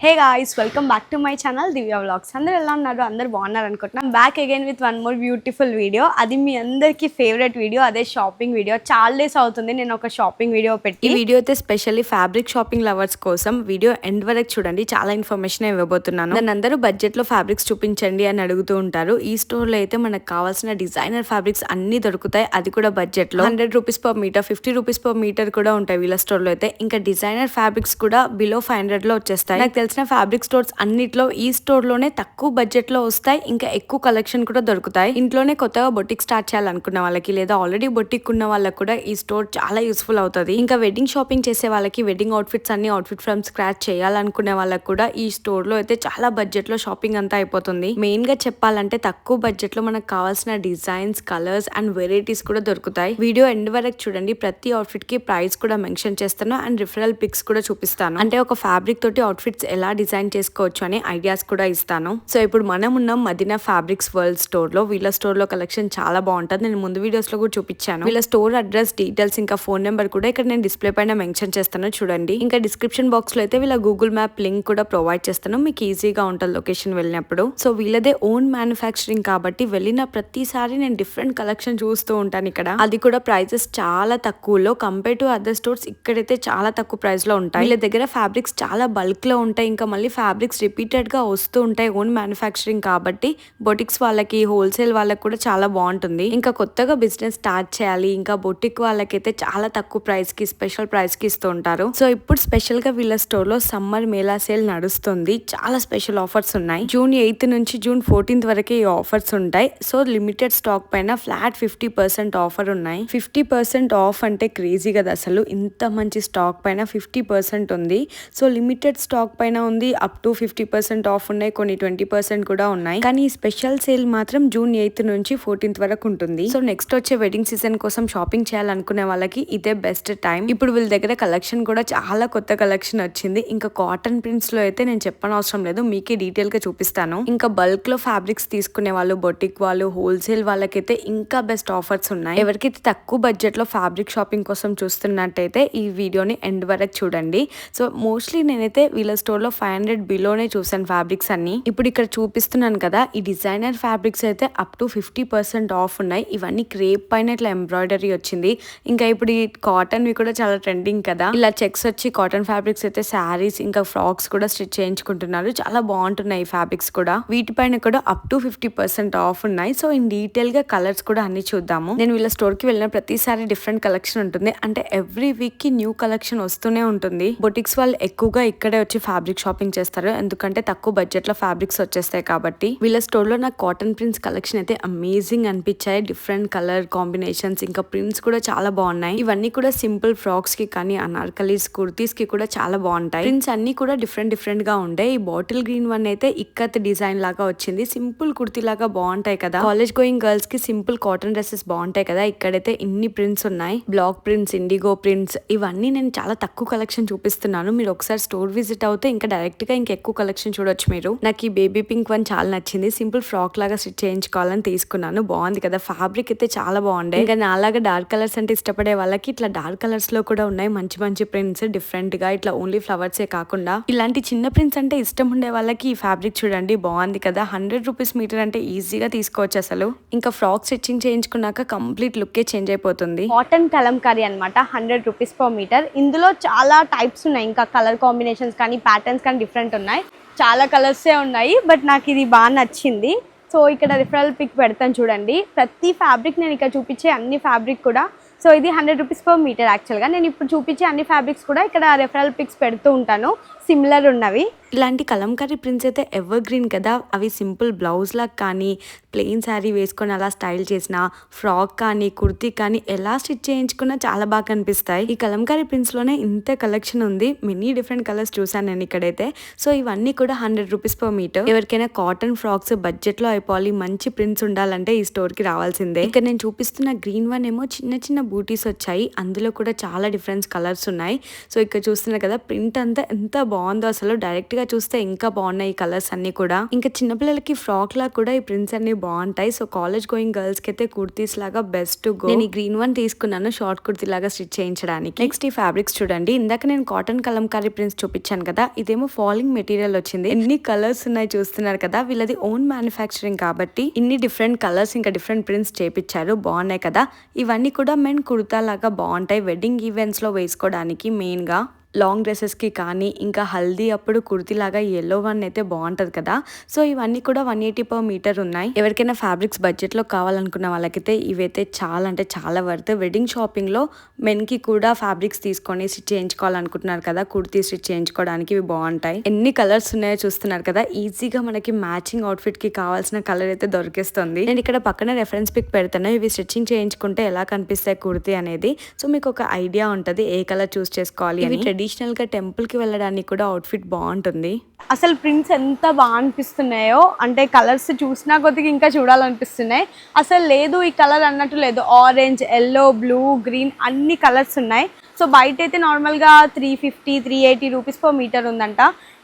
Hey guys, welcome back to my channel Divya Vlogs. అందరూ ఎలా ఉన్నారు? అందరూ బాగున్నారు అనుకుంటున్నాను. Back again with one more beautiful video. అది మీ అందరికీ ఫేవరెట్ వీడియో, అదే షాపింగ్ వీడియో. చాలా డేస్ అవుతుంది నేను ఒక షాపింగ్ వీడియో పెట్టి. ఈ వీడియో అయితే స్పెషల్లీ ఫ్యాబ్రిక్ షాపింగ్ లవర్స్ కోసం. వీడియో ఎండ్ వరకు చూడండి, చాలా ఇన్ఫర్మేషన్ ఇవ్వబోతున్నాను. నన్ను అందరూ బడ్జెట్ లో ఫ్యాబ్రిక్స్ చూపించండి అని అడుగుతూ ఉంటారు. ఈ స్టోర్ లో అయితే మనకు కావాల్సిన డిజైనర్ ఫ్యాబ్రిక్స్ అన్ని దొరుకుతాయి, అది కూడా బడ్జెట్ లో. 100 rupees per metre, 50 rupees per metre కూడా ఉంటాయి వీళ్ళ స్టోర్ లో అయితే. ఇంకా డిజైనర్ ఫ్యాబ్రిక్స్ కూడా బిలో 500 లో వచ్చేస్తాయి. నాకు తెలిసిన ఫ్యాబ్రిక్ స్టోర్స్ అన్నిట్లో ఈ స్టోర్ లోనే తక్కువ బడ్జెట్ లో వస్తాయి, ఇంకా ఎక్కువ కలెక్షన్ కూడా దొరుకుతాయి. ఇంట్లోనే కొత్తగా బొటిక్ స్టార్ట్ చేయాలనుకున్న వాళ్ళకి, లేదా ఆల్రెడీ బొటిక్ ఉన్న వాళ్ళకి కూడా ఈ స్టోర్ చాలా యూస్ఫుల్ అవుతుంది. ఇంకా వెడ్డింగ్ షాపింగ్ చేసే వాళ్ళకి, వెడ్డింగ్ అవుట్ఫిట్స్ అన్ని అవుట్ఫిట్ ఫ్రమ్ స్క్రాచ్ చేయాలనుకునే వాళ్ళకి కూడా ఈ స్టోర్ లో అయితే చాలా బడ్జెట్ లో షాపింగ్ అంతా అయిపోతుంది. మెయిన్ గా చెప్పాలంటే తక్కువ బడ్జెట్ లో మనకు కావాల్సిన డిజైన్స్, కలర్స్ అండ్ వెరైటీస్ కూడా దొరుకుతాయి. వీడియో ఎండ్ వరకు చూడండి, ప్రతి అవుట్ఫిట్ కి ప్రైస్ కూడా మెన్షన్ చేస్తాను అండ్ రిఫరల్ పిక్స్ కూడా చూపిస్తాను. అంటే ఒక ఫ్యాబ్రిక్ తోటి అవుట్ఫిట్స్ ఎలా డిజైన్ చేసుకోవచ్చు అనే ఐడియాస్ కూడా ఇస్తాను. సో ఇప్పుడు మనం ఉన్నాం మదీనా ఫ్యాబ్రిక్స్ వరల్డ్ స్టోర్ లో. వీళ్ళ స్టోర్ లో కలెక్షన్ చాలా బాగుంటుంది, నేను ముందు వీడియోస్ లో కూడా చూపించాను. వీళ్ళ స్టోర్ అడ్రస్, డీటెయిల్స్ ఇంకా ఫోన్ నెంబర్ కూడా ఇక్కడ నేను డిస్ప్లే పైన మెన్షన్ చేస్తాను చూడండి. ఇంకా డిస్క్రిప్షన్ బాక్స్ లో అయితే వీళ్ళ గూగుల్ మ్యాప్ లింక్ కూడా ప్రొవైడ్ చేస్తాను, మీకు ఈజీగా ఉంటుంది లొకేషన్ వెళ్ళినప్పుడు. సో వీళ్ళదే ఓన్ మ్యానుఫ్యాక్చరింగ్ కాబట్టి వెళ్ళిన ప్రతిసారి నేను డిఫరెంట్ కలెక్షన్ చూస్తూ ఉంటాను ఇక్కడ. అది కూడా ప్రైజెస్ చాలా తక్కువలో కంపేర్ టు అదర్ స్టోర్స్. ఇక్కడైతే చాలా తక్కువ ప్రైస్ లో ఉంటాయి. వీళ్ళ దగ్గర ఫ్యాబ్రిక్స్ చాలా బల్క్ లో ఉంటాయి, ఇంకా మళ్ళీ ఫ్యాబ్రిక్స్ రిపీటెడ్ గా వస్తూ ఉంటాయి. ఓన్ మ్యానుఫ్యాక్చరింగ్ కాబట్టి బొటిక్స్ వాళ్ళకి, హోల్సేల్ వాళ్ళకి కూడా చాలా బాగుంటుంది. ఇంకా కొత్తగా బిజినెస్ స్టార్ట్ చేయాలి, ఇంకా బొటిక్ వాళ్ళకైతే చాలా తక్కువ ప్రైస్ కి, స్పెషల్ ప్రైస్ కి ఇస్తూ ఉంటారు. సో ఇప్పుడు స్పెషల్ గా వీళ్ళ స్టోర్ లో సమ్మర్ మేళా సేల్ నడుస్తుంది. చాలా స్పెషల్ ఆఫర్స్ ఉన్నాయి. జూన్ 8 నుంచి జూన్ 14 వరకే ఈ ఆఫర్స్ ఉంటాయి. సో లిమిటెడ్ స్టాక్ పైన ఫ్లాట్ 50% ఆఫర్ ఉన్నాయి. 50% ఆఫ్ అంటే క్రేజీ కదా అసలు. ఇంత మంచి స్టాక్ పైన 50% ఉంది. సో లిమిటెడ్ స్టాక్ పైన ఉంది, అప్ టు 50% ఆఫ్ ఉన్నాయి, కొన్ని 20% కూడా ఉన్నాయి. కానీ ఈ స్పెషల్ సేల్ మాత్రం జూన్ 8 నుంచి 14 వరకు ఉంటుంది. సో నెక్స్ట్ వచ్చే వెడ్డింగ్ సీజన్ కోసం షాపింగ్ చేయాలనుకునే వాళ్ళకి ఇదే బెస్ట్ టైం. ఇప్పుడు వీళ్ళ దగ్గర కలెక్షన్ కూడా చాలా కొత్త కలెక్షన్ వచ్చింది. ఇంకా కాటన్ ప్రింట్స్ లో అయితే నేను చెప్పనవసరం లేదు, మీకే డీటెయిల్ గా చూపిస్తాను. ఇంకా బల్క్ లో ఫ్యాబ్రిక్స్ తీసుకునే వాళ్ళు, బొటిక్ వాళ్ళు, హోల్సేల్ వాళ్ళకైతే ఇంకా బెస్ట్ ఆఫర్స్ ఉన్నాయి. ఎవరికైతే తక్కువ బడ్జెట్ లో ఫ్యాబ్రిక్ షాపింగ్ కోసం చూస్తున్నట్టయితే ఈ వీడియోని ఎండ్ వరకు చూడండి. సో మోస్ట్లీ నేనైతే వీళ్ళ స్టోర్ లో 500 బిలోనే చూసాను ఫ్యాబ్రిక్స్ అన్ని. ఇప్పుడు ఇక్కడ చూపిస్తున్నాను కదా, ఈ డిజైనర్ ఫ్యాబ్రిక్స్ అయితే అప్ టు 50% ఆఫ్ ఉన్నాయి. ఇవన్నీ క్రేప్ పైన ఇట్లా ఎంబ్రాయిడరీ వచ్చింది. ఇంకా ఇప్పుడు ఈ కాటన్ వి కూడా చాలా ట్రెండింగ్ కదా, ఇలా చెక్స్ వచ్చి కాటన్ ఫ్యాబ్రిక్స్ అయితే శారీస్ ఇంకా ఫ్రాక్స్ కూడా స్టిచ్ చేయించుకుంటున్నారు. చాలా బాగుంటున్నాయి ఈ ఫ్యాబ్రిక్స్ కూడా. వీటిపైన కూడా అప్ టు 50% ఆఫ్ ఉన్నాయి. సో ఇన్ డీటెయిల్ గా కలర్స్ కూడా అన్ని చూద్దాము. నేను వీళ్ళ స్టోర్ కి వెళ్ళిన ప్రతిసారి డిఫరెంట్ కలెక్షన్ ఉంటుంది, అంటే ఎవ్రీ వీక్ కి న్యూ కలెక్షన్ వస్తూనే ఉంటుంది. బొటిక్స్ వాళ్ళు ఎక్కువగా ఇక్కడే వచ్చి ఫ్యాబ్రిక్ షాపింగ్ చేస్తారు, ఎందుకంటే తక్కువ బడ్జెట్ లో ఫ్యాబ్రిక్స్ వచ్చేస్తాయి కాబట్టి. వీళ్ళ స్టోర్ లో నాకు కాటన్ ప్రింట్స్ కలెక్షన్ అయితే అమేజింగ్ అనిపించాయి. డిఫరెంట్ కలర్ కాంబినేషన్స్ ఇంకా ప్రింట్స్ కూడా చాలా బాగున్నాయి. ఇవన్నీ కూడా సింపుల్ ఫ్రాక్స్ కి కానీ, అనార్కలీస్, కుర్తీస్ కి కూడా చాలా బాగుంటాయి. ప్రింట్స్ అన్ని కూడా డిఫరెంట్ గా ఉంటాయి. ఈ బాటిల్ గ్రీన్ వన్ అయితే ఇక్కత్ డిజైన్ లాగా వచ్చింది. సింపుల్ కుర్తీ లాగా బాగుంటాయి కదా. కాలేజ్ గోయింగ్ గర్ల్స్ కి సింపుల్ కాటన్ డ్రెస్సెస్ బాగుంటాయి కదా. ఇక్కడైతే ఇన్ని ప్రింట్స్ ఉన్నాయి, బ్లాక్ ప్రింట్స్, ఇండిగో ప్రింట్స్. ఇవన్నీ నేను చాలా తక్కువ కలెక్షన్ చూపిస్తున్నాను, మీరు ఒకసారి స్టోర్ విజిట్ అవుతే ఇంకా డైరెక్ట్ గా ఇంకా ఎక్కువ కలెక్షన్ చూడొచ్చు మీరు. నాకు ఈ బేబీ పింక్ వన్ చాలా నచ్చింది. సింపుల్ ఫ్రాక్ లాగా స్టిచ్ చేయించుకోవాలని తీసుకున్నాను. బాగుంది కదా, ఫ్యాబ్రిక్ అయితే చాలా బాగుండే. ఇంకా నాలాగా డార్క్ కలర్స్ అంటే ఇష్టపడే వాళ్ళకి ఇట్లా డార్క్ కలర్స్ లో కూడా ఉన్నాయి మంచి మంచి ప్రింట్స్. డిఫరెంట్ గా ఇట్లా ఓన్లీ ఫ్లవర్సే కాకుండా ఇలాంటి చిన్న ప్రింట్స్ అంటే ఇష్టం ఉండే వాళ్ళకి ఈ ఫ్యాబ్రిక్ చూడండి, బాగుంది కదా. 100 రూపీస్ మీటర్ అంటే ఈజీగా తీసుకోవచ్చు అసలు. ఇంకా ఫ్రాక్ స్టిచ్చింగ్ చేయించుకున్నాక కంప్లీట్ లుక్కే చేంజ్ అయిపోతుంది. కాటన్ కలంకారీ అనమాట, 100 రూపీస్ పర్ మీటర్. ఇందులో చాలా టైప్స్ ఉన్నాయి, ఇంకా కలర్ కాంబినేషన్స్ కానీ ప్యాటర్న్స్ కానీ డిఫరెంట్ ఉన్నాయి. చాలా కలర్సే ఉన్నాయి, బట్ నాకు ఇది బాగా నచ్చింది. సో ఇక్కడ రిఫరల్ పిక్ పెడతాను చూడండి. ప్రతి ఫ్యాబ్రిక్ నేను ఇక్కడ చూపించే అన్ని ఫ్యాబ్రిక్ కూడా, సో ఇది 100 రూపీస్ పర్ మీటర్. యాక్చువల్గా నేను ఇప్పుడు చూపించే అన్ని ఫ్యాబ్రిక్స్ కూడా ఇక్కడ రిఫరల్ పిక్స్ పెడుతూ ఉంటాను, సిమిలర్ ఉన్నవి. ఇలాంటి కలంకారీ ప్రింట్స్ అయితే ఎవర్ గ్రీన్ కదా. అవి సింపుల్ బ్లౌజ్ లాగా కానీ, ప్లెయిన్ శారీ వేసుకొని అలా స్టైల్ చేసిన ఫ్రాక్ కానీ, కుర్తీ కానీ ఎలా స్టిచ్ చేయించుకున్నా చాలా బాగా కనిపిస్తాయి. ఈ కలంకారీ ప్రింట్స్ లోనే ఇంత కలెక్షన్ ఉంది, మెనీ డిఫరెంట్ కలర్స్ చూసాను నేను ఇక్కడైతే. సో ఇవన్నీ కూడా 100 రూపీస్ పర్ మీటర్. ఎవరికైనా కాటన్ ఫ్రాక్స్ బడ్జెట్ లో అయిపోవాలి, మంచి ప్రింట్స్ ఉండాలంటే ఈ స్టోర్ కి రావాల్సిందే. ఇక్కడ నేను చూపిస్తున్న గ్రీన్ వన్ ఏమో చిన్న చిన్న బూటీస్ వచ్చాయి, అందులో కూడా చాలా డిఫరెంట్ కలర్స్ ఉన్నాయి. సో ఇక్కడ చూస్తున్నారు కదా, ప్రింట్ అంతా ఎంత బాగుందో అసలు. డైరెక్ట్ గా చూస్తే ఇంకా బాగున్నాయి ఈ కలర్స్ అన్ని కూడా. ఇంకా చిన్నపిల్లలకి ఫ్రాక్ లా కూడా ఈ ప్రింట్స్ అన్ని బాగుంటాయి. సో కాలేజ్ గోయింగ్ గర్ల్స్ కి అయితే కుర్తీస్ లాగా బెస్ట్ టు గో. నేను ఈ గ్రీన్ వన్ తీసుకున్నాను షార్ట్ కుర్తీ లాగా స్టిచ్ చేయించడానికి. నెక్స్ట్ ఈ ఫ్యాబ్రిక్స్ చూడండి. ఇందాక నేను కాటన్ కలంకారీ ప్రింట్స్ చూపించాను కదా, ఇదేమో ఫాలింగ్ మెటీరియల్ వచ్చింది. ఎన్ని కలర్స్ ఉన్నాయి చూస్తున్నారు కదా. వీళ్ళది ఓన్ మ్యానుఫ్యాక్చరింగ్ కాబట్టి ఇన్ని డిఫరెంట్ కలర్స్ ఇంకా డిఫరెంట్ ప్రింట్స్ చేపించారు. బాగున్నాయి కదా. ఇవన్నీ కూడా మెన్ కుర్తా లాగా బాగుంటాయి వెడ్డింగ్ ఈవెంట్స్ లో వేసుకోవడానికి. మెయిన్ గా లాంగ్ డ్రెస్సెస్కి కానీ ఇంకా హల్దీ అప్పుడు కుర్తీలాగా ఎల్లో వన్ అయితే బాగుంటుంది కదా. సో ఇవన్నీ కూడా 180 per మీటర్ ఉన్నాయి. ఎవరికైనా ఫ్యాబ్రిక్స్ బడ్జెట్లో కావాలనుకున్న వాళ్ళకైతే ఇవైతే చాలా అంటే చాలా వర్త్. వెడ్డింగ్ షాపింగ్లో మెన్కి కూడా ఫ్యాబ్రిక్స్ తీసుకొని స్టిచ్ చేయించుకోవాలనుకుంటున్నారు కదా, కుర్తీ స్టిచ్ చేయించుకోవడానికి ఇవి బాగుంటాయి. ఎన్ని కలర్స్ ఉన్నాయో చూస్తున్నారు కదా. ఈజీగా మనకి మ్యాచింగ్ అవుట్ఫిట్కి కావాల్సిన కలర్ అయితే దొరికేస్తుంది. నేను ఇక్కడ పక్కన రెఫరెన్స్ పిక్ పెడతాను. ఇవి స్టిచ్చింగ్ చేయించుకుంటే ఎలా కనిపిస్తాయి కుర్తీ అనేది. సో మీకు ఒక ఐడియా ఉంటుంది ఏ కలర్ చూస్ చేసుకోవాలి అని. ట్రెడిషనల్ గా టెంపుల్ కి వెళ్ళడానికి కూడా అవుట్ఫిట్ బాగుంటుంది. అసలు ప్రింట్స్ ఎంత బాగా అనిపిస్తున్నాయో అంటే కలర్స్ చూసినా కొద్దిగా ఇంకా చూడాలనిపిస్తున్నాయి. అసలు లేదు ఈ కలర్ అన్నట్టు లేదు. ఆరెంజ్, ఎల్లో, బ్లూ, గ్రీన్ అన్ని కలర్స్ ఉన్నాయి. సో బయట అయితే నార్మల్గా 350-380 రూపీస్ per మీటర్ ఉందంట.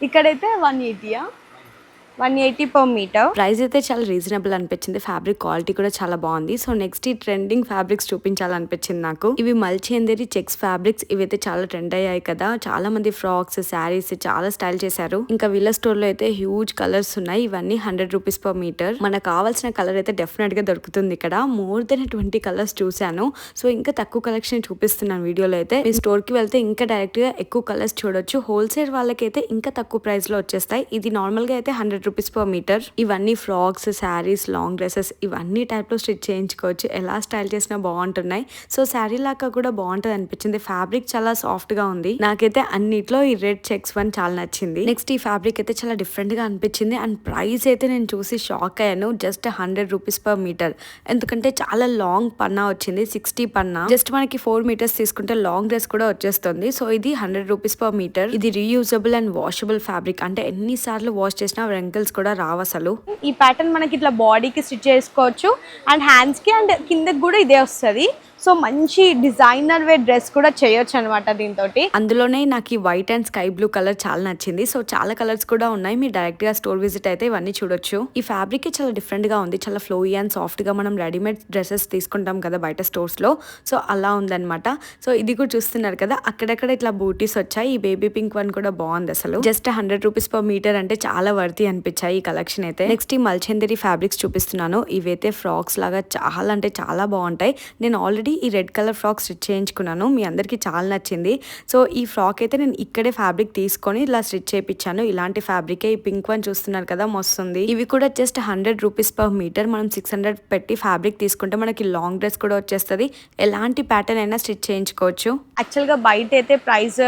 ఇక్కడైతే 180 per మీటర్. ప్రైస్ అయితే చాలా రీజనబుల్ అనిపించింది. ఫ్యాబ్రిక్ క్వాలిటీ కూడా చాలా బాగుంది. సో నెక్స్ట్ ఈ ట్రెండింగ్ ఫ్యాబ్రిక్స్ చూపించాలనిపించింది నాకు. ఇవి మల్చేందేరి చెక్స్ ఫ్యాబ్రిక్స్. ఇవైతే చాలా ట్రెండ్ అయ్యాయి కదా. చాలా మంది ఫ్రాక్స్, శారీస్ చాలా స్టైల్ చేశారు. ఇంకా వీళ్ళ స్టోర్ లో అయితే హ్యూజ్ కలర్స్ ఉన్నాయి. ఇవన్నీ 100 రూపీస్ per మీటర్. మనకు కావాల్సిన కలర్ అయితే డెఫినెట్ గా దొరుకుతుంది ఇక్కడ. మోర్ దెన్ 20 కలర్స్ చూసాను. సో ఇంకా తక్కువ కలెక్షన్ చూపిస్తున్నాను వీడియోలో అయితే. మీ స్టోర్ కి వెళ్తే ఇంకా డైరెక్ట్ గా ఎక్కువ కలర్స్ చూడొచ్చు. హోల్సేల్ వాళ్ళకైతే ఇంకా తక్కువ ప్రైస్ లో వచ్చేస్తాయి. ఇది నార్మల్ గా అయితే 100 రూపీస్ per మీటర్. ఇవన్నీ ఫ్రాక్స్, శారీస్, లాంగ్ డ్రెస్సెస్ ఇవన్నీ టైప్ లో స్టిచ్ చేయించుకోవచ్చు. ఎలా స్టైల్ చేసినా బాగుంటున్నాయి. సో శారీ లాగా కూడా బాగుంటది అనిపించింది. ఫ్యాబ్రిక్ చాలా సాఫ్ట్ గా ఉంది. నాకైతే అన్నిట్లో ఈ రెడ్ చెక్స్ వన్ చాలా నచ్చింది. నెక్స్ట్ ఈ ఫ్యాబ్రిక్ అయితే చాలా డిఫరెంట్ గా అనిపించింది. అండ్ ప్రైస్ అయితే నేను చూసి షాక్ అయ్యాను. Just 100 rupees per metre. ఎందుకంటే చాలా లాంగ్ పన్నా వచ్చింది. 60 పన్నా. జస్ట్ మనకి 4 మీటర్స్ తీసుకుంటే లాంగ్ డ్రెస్ కూడా వచ్చేస్తుంది. సో ఇది 100 రూపీస్ per మీటర్. ఇది రీయూజబుల్ అండ్ వాషబుల్ ఫ్యాబ్రిక్. అంటే ఎన్నిసార్లు వాష్ చేసినా రెంకిల్స్ కూడా రావు అసలు. ఈ ప్యాటర్న్ మనకి ఇట్లా బాడీకి స్టిచ్ చేసుకోవచ్చు అండ్ హ్యాండ్స్ కి అండ్ కిందకి కూడా ఇదే వస్తుంది. సో మంచి డిజైనర్ వే డ్రెస్ కూడా చేయొచ్చు అనమాట దీంతో. అందులోనే నాకు ఈ white and sky blue colour చాలా నచ్చింది. సో చాలా కలర్స్ కూడా ఉన్నాయి. మీరు డైరెక్ట్ గా స్టోర్ విజిట్ అయితే ఇవన్నీ చూడొచ్చు. ఈ ఫ్యాబ్రిక్ చాలా డిఫరెంట్ గా ఉంది. చాలా ఫ్లోయీ అండ్ సాఫ్ట్ గా మనం రెడీమేడ్ డ్రెస్సెస్ తీసుకుంటాం కదా బయట స్టోర్స్ లో. సో అలా ఉందన్నమాట. సో ఇది కూడా చూస్తున్నారు కదా. అక్కడక్కడ ఇట్లా బూటీస్ వచ్చాయి. ఈ బేబీ పింక్ వన్ కూడా బాగుంది అసలు. జస్ట్ 100 రూపీస్ per మీటర్ అంటే చాలా వర్తి అనిపించాయి ఈ కలెక్షన్ అయితే. నెక్స్ట్ ఈ మల్చేందేరి ఫ్యాబ్రిక్స్ చూపిస్తున్నాను. ఇవైతే ఫ్రాక్స్ లాగా చాలా అంటే చాలా బాగుంటాయి. నేను ఆల్రెడీ ఈ రెడ్ కలర్ ఫ్రాక్ స్టిచ్ చేయించుకున్నాను. మీ అందరికి చాలా నచ్చింది. సో ఈ ఫ్రాక్ అయితే నేను ఇక్కడే ఫ్యాబ్రిక్ తీసుకొని ఇలా స్టిచ్ చేయించాను. ఇలాంటి ఫ్యాబ్రికే. ఈ పింక్ వన్ చూస్తున్నారు కదా మస్తుంది. ఇవి కూడా జస్ట్ 100 రూపీస్ per మీటర్. మనం 600 పెట్టి ఫ్యాబ్రిక్ తీసుకుంటే మనకి లాంగ్ డ్రెస్ కూడా వచ్చేస్తుంది. ఎలాంటి ప్యాటర్న్ అయినా స్టిచ్ చేయించుకోవచ్చు. యాక్చువల్గా బయట అయితే ప్రైస్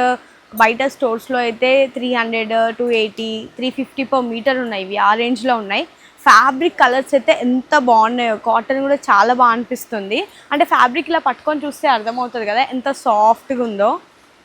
బయట స్టోర్స్లో అయితే 300, 280, 350 per మీటర్ ఉన్నాయి. ఇవి ఆ రేంజ్లో ఉన్నాయి. ఫ్యాబ్రిక్ కలర్స్ అయితే ఎంత బాగున్నాయో. కాటన్ కూడా చాలా బాగా అనిపిస్తుంది. అంటే ఫ్యాబ్రిక్ ఇలా పట్టుకొని చూస్తే అర్థమవుతుంది కదా ఎంత సాఫ్ట్గా ఉందో.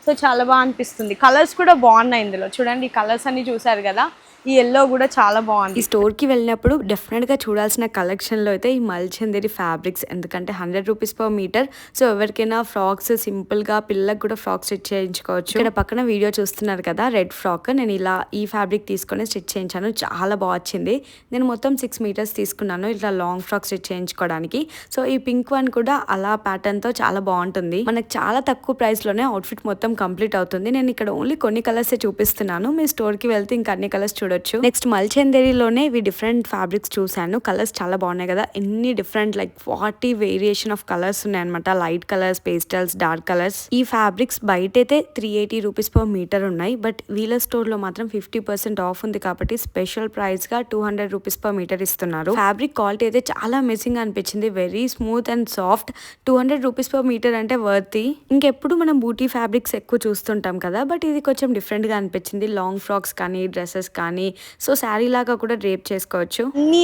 సో చాలా బాగా అనిపిస్తుంది. కలర్స్ కూడా బాగున్నాయి ఇందులో. చూడండి ఈ కలర్స్ అన్ని చూసారు కదా. ఈ ఎల్లో కూడా చాలా బాగుంది. ఈ స్టోర్ కి వెళ్ళినప్పుడు డెఫినెట్ గా చూడాల్సిన కలెక్షన్ లో అయితే ఈ మల్చేందేరి ఫ్యాబ్రిక్స్. ఎందుకంటే 100 రూపీస్ per మీటర్. సో ఎవరికైనా ఫ్రాక్స్ సింపుల్ గా పిల్లలకు కూడా ఫ్రాక్ స్టిచ్ చేయించుకోవచ్చు. ఇక్కడ పక్కన వీడియో చూస్తున్నారు కదా రెడ్ ఫ్రాక్. నేను ఇలా ఈ ఫ్యాబ్రిక్ తీసుకొని స్టిచ్ చేయించాను. చాలా బాగా వచ్చింది. నేను మొత్తం 6 మీటర్స్ తీసుకున్నాను ఇట్లా లాంగ్ ఫ్రాక్ స్టిచ్ చేయించుకోవడానికి. సో ఈ పింక్ వన్ కూడా అలా ప్యాటర్న్ తో చాలా బాగుంటుంది. మనకు చాలా తక్కువ ప్రైస్ లోనే అవుట్ఫిట్ మొత్తం కంప్లీట్ అవుతుంది. నేను ఇక్కడ ఓన్లీ కొన్ని కలర్స్ చూపిస్తున్నాను. మీ స్టోర్ కి వెళ్తే ఇంకా అన్ని కలర్స్ చూడొచ్చు. నెక్స్ట్ మల్చేందేరిలోనే ఇవి డిఫరెంట్ ఫ్యాబ్రిక్స్ చూసాను. కలర్స్ చాలా బాగున్నాయి కదా. ఎన్ని different like 40 variation of colours ఉన్నాయి అనమాట. Light colours, pastels, dark colours. ఈ ఫ్యాబ్రిక్స్ బయట అయితే 380 రూపీస్ per మీటర్ ఉన్నాయి. బట్ వీళ్ళ స్టోర్ లో మాత్రం 50% ఆఫ్ ఉంది కాబట్టి స్పెషల్ ప్రైస్ గా 200 రూపీస్ per మీటర్ ఇస్తున్నారు. ఫ్యాబ్రిక్ క్వాలిటీ అయితే చాలా అమేజింగ్ అనిపించింది. Very smooth and soft. 200 rupees per metre అంటే వర్తి. ఇంకెప్పుడు మనం బూటీ ఫ్యాబ్రిక్స్ ఎక్కువ చూస్తుంటాం కదా. బట్ ఇది కొంచెం డిఫరెంట్ గా అనిపించింది. లాంగ్ ఫ్రాక్స్ కానీ, డ్రెస్సెస్ కానీ. సో శారీ లాగా కూడా డ్రేప్ చేసుకోవచ్చు.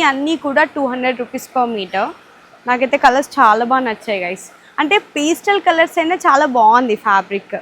అన్నీ కూడా 200 రూపీస్ per మీటర్. నాకైతే కలర్స్ చాలా బాగా నచ్చాయి గైస్. అంటే పేస్టల్ కలర్స్ అయినా చాలా బాగుంది ఫ్యాబ్రిక్.